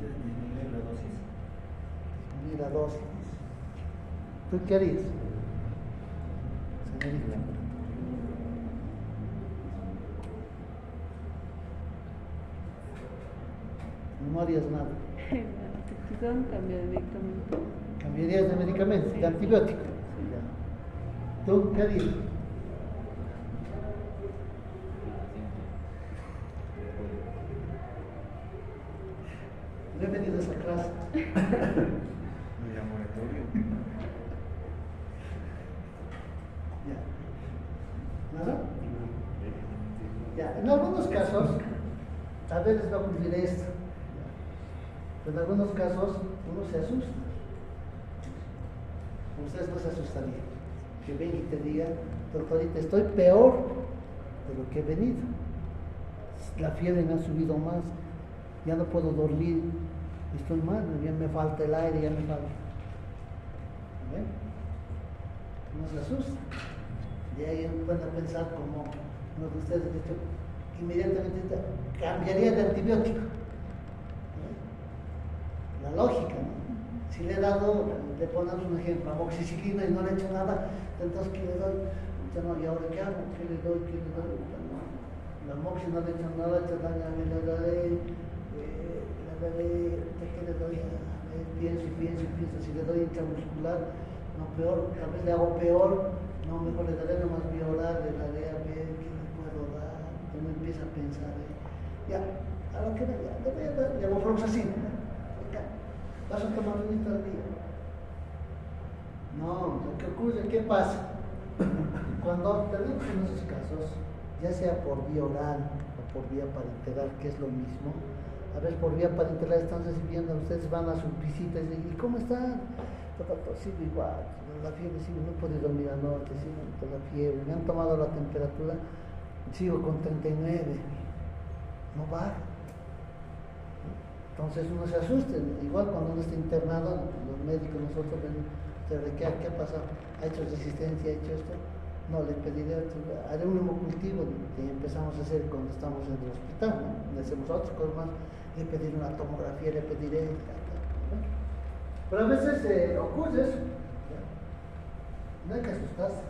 Disminuir la dosis. Disminuir ni la dosis. ¿Tú qué harías? Señorita. No harías nada. Quizás un cambio de medicamento. ¿Cambiarías de medicamento, Sí. de antibiótico? Sí. Ya. ¿Tú qué harías? No he venido a esa clase. Un laboratorio. Ya. ¿Nada? Ya. En algunos casos, tal vez les va a ocurrir esto. Pero en algunos casos, uno se asusta. Ustedes no se asustarían. Que ven y te digan, doctorita, estoy peor de lo que he venido. La fiebre me ha subido más, ya no puedo dormir, estoy mal, ya me falta el aire, ya me falta. ¿Ven? No se asusta. Y ahí pueden pensar como uno de ustedes ha dicho, inmediatamente cambiaría de antibiótico. La lógica, ¿no? Si le he dado, le ponemos un ejemplo, amoxicilina y no le he hecho nada, entonces ¿qué le doy? Ya no, ¿y ahora qué hago? ¿Qué le doy? ¿Qué le doy? No, la amoxi no le he hecho nada, le daré, ¿qué le doy? Pienso, si le doy intramuscular, no peor, tal vez le hago peor, no, mejor le daré nomás vía oral, le daré a ver qué le puedo dar, uno empieza a pensar, ya, a lo que le voy a dar, levofloxacina. ¿Vas a tomar un litro al día? No, lo que ocurre, ¿qué pasa? Cuando tenemos en esos casos, ya sea por vía oral o por vía parenteral, que es lo mismo, a veces por vía parenteral están recibiendo, ustedes van a su visita y dicen, ¿y cómo están? Sigo igual, la fiebre sigo, no he podido dormir anoche, sigo con la fiebre, me han tomado la temperatura, sigo con 39, no baja. Entonces uno se asusta, igual cuando uno está internado, los médicos nosotros ven, ¿qué ha pasado? ¿Ha hecho resistencia? ¿Ha hecho esto? No, le pediré, haré un hemocultivo que empezamos a hacer cuando estamos en el hospital, ¿no? Le hacemos otras cosas más, le pediré una tomografía, le pediré, ¿no? Pero a veces ocurre eso, ¿ya? No hay que asustarse.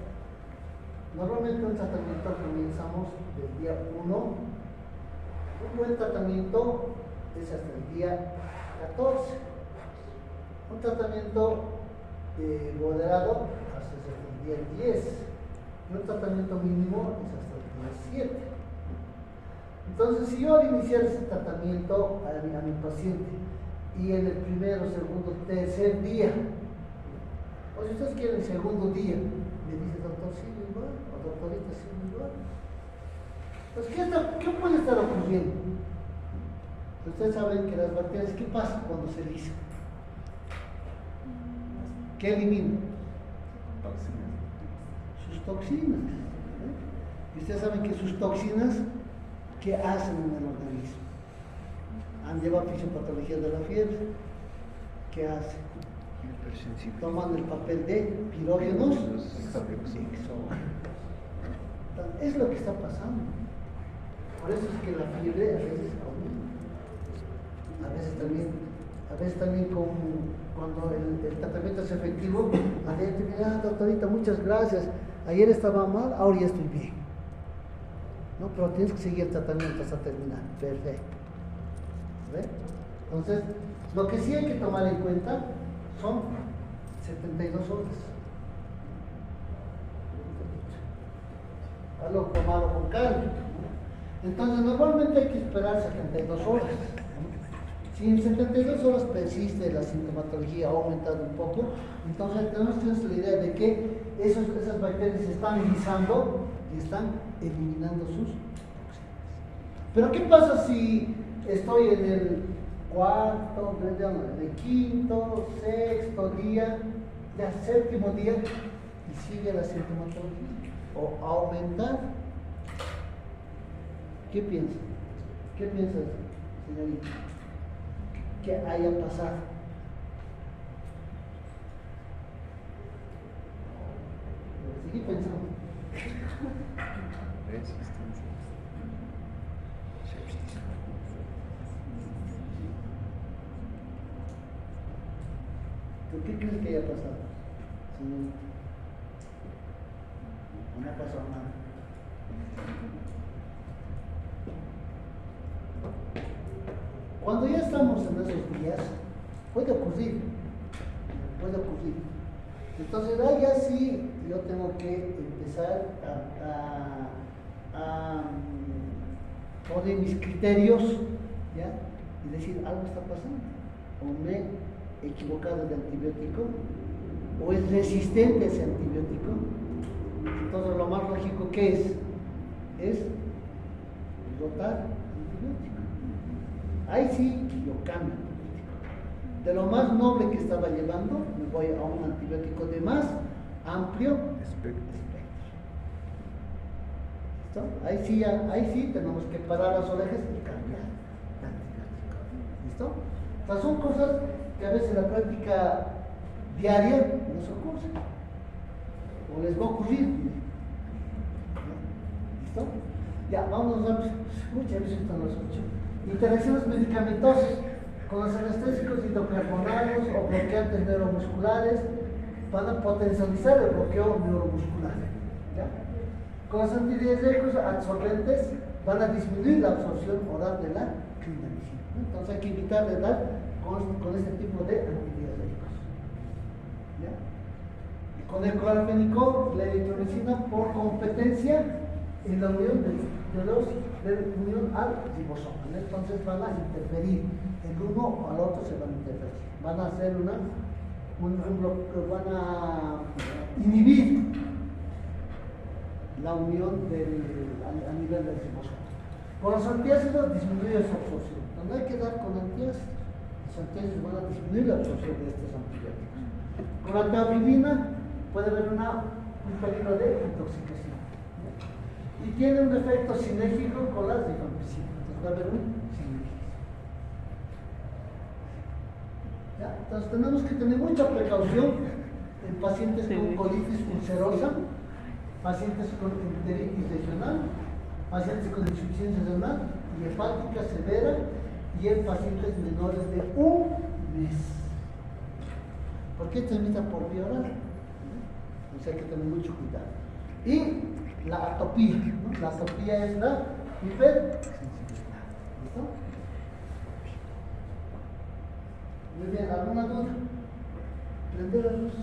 Normalmente un tratamiento comenzamos del día 1, un buen tratamiento es hasta el día 14. Un tratamiento moderado hasta el día 10. Y un tratamiento mínimo es hasta el día 7. Entonces, si yo al iniciar ese tratamiento a mi paciente y en el primero, segundo, tercer día, o si ustedes quieren el segundo día, me dice, doctor, sigue igual, o doctorita, sigue igual. Pues, ¿qué puede estar ocurriendo? Ustedes saben que las bacterias, ¿qué pasa cuando se lisan? ¿Qué eliminan? Toxinas. Sus toxinas. Y ustedes saben que sus toxinas, ¿qué hacen en el organismo? Han llevado fisiopatología de la fiebre. ¿Qué hacen? Toman el papel de pirógenos exógenos. Es lo que está pasando. Por eso es que la fiebre a veces aumenta. A veces también cuando el tratamiento es efectivo, adentro, doctorita, muchas gracias, ayer estaba mal, ahora ya estoy bien. No, pero tienes que seguir el tratamiento hasta terminar. Perfecto. ¿Ve? Entonces, lo que sí hay que tomar en cuenta son 72 horas. Algo tomarlo con calma. Entonces, normalmente hay que esperar 72 horas. Si en 72 horas persiste la sintomatología, ha aumentado un poco, entonces tenemos la idea de que esas bacterias se están lisando y están eliminando sus toxinas. Pero ¿qué pasa si estoy en el cuarto, en el quinto, sexto día, ya séptimo día y sigue la sintomatología o aumentar? ¿Qué piensas? ¿Qué piensas, señorita? ¿Qué haya pasado? Seguí pensando. Resistencia. ¿Tú qué crees que haya pasado? Sí. No ha pasado nada. Cuando ya estamos en esos días, puede ocurrir. Entonces, ahí ya sí, yo tengo que empezar a poner mis criterios, ¿ya? Y decir, algo está pasando. O me he equivocado de antibiótico, o es resistente a ese antibiótico. Entonces, lo más lógico que es dotar antibiótico. Ahí sí, yo cambio antibiótico. De lo más noble que estaba llevando, me voy a un antibiótico de más amplio espectro. ¿Listo? Ahí sí tenemos que parar las orejas y cambiar de antibiótico. ¿Listo? Estas son cosas que a veces en la práctica diaria nos ocurren. O les va a ocurrir. ¿Listo? Ya, vamos a ver. Muchas veces están las 8. Interacciones medicamentosas con los anestésicos hidrocarbonados o bloqueantes neuromusculares van a potencializar el bloqueo neuromuscular. ¿Ya? Con los antidiarreicos absorbentes van a disminuir la absorción oral de la clindamicina. Entonces hay que evitar de dar con este tipo de antidiarreicos. ¿Ya? Y con el clorfénico, la eritromicina por competencia en la unión de unión al ribosoma. Entonces van a interferir, el uno al otro se van a interferir, van a hacer van a inhibir la unión a nivel del ribosoma. Con los antiácidos disminuye su absorción. Entonces hay que dar con antiácidos. Los antiácidos van a disminuir la absorción de estos antibióticos. Con la tabridina puede haber un peligro de intoxicación. Y tiene un efecto sinérgico con las rifampicina. Entonces va a haber un sinergismo. ¿Ya? Entonces tenemos que tener mucha precaución en pacientes con colitis ulcerosa, pacientes con enteritis regional, pacientes con insuficiencia renal y hepática severa y en pacientes menores de un mes. ¿Por qué se emite por vía oral? O sea, hay que tener mucho cuidado. Y la atopía, ¿no? La atopía es la hipersensibilidad. ¿Listo? Muy bien, ¿alguna duda? Prende la luz.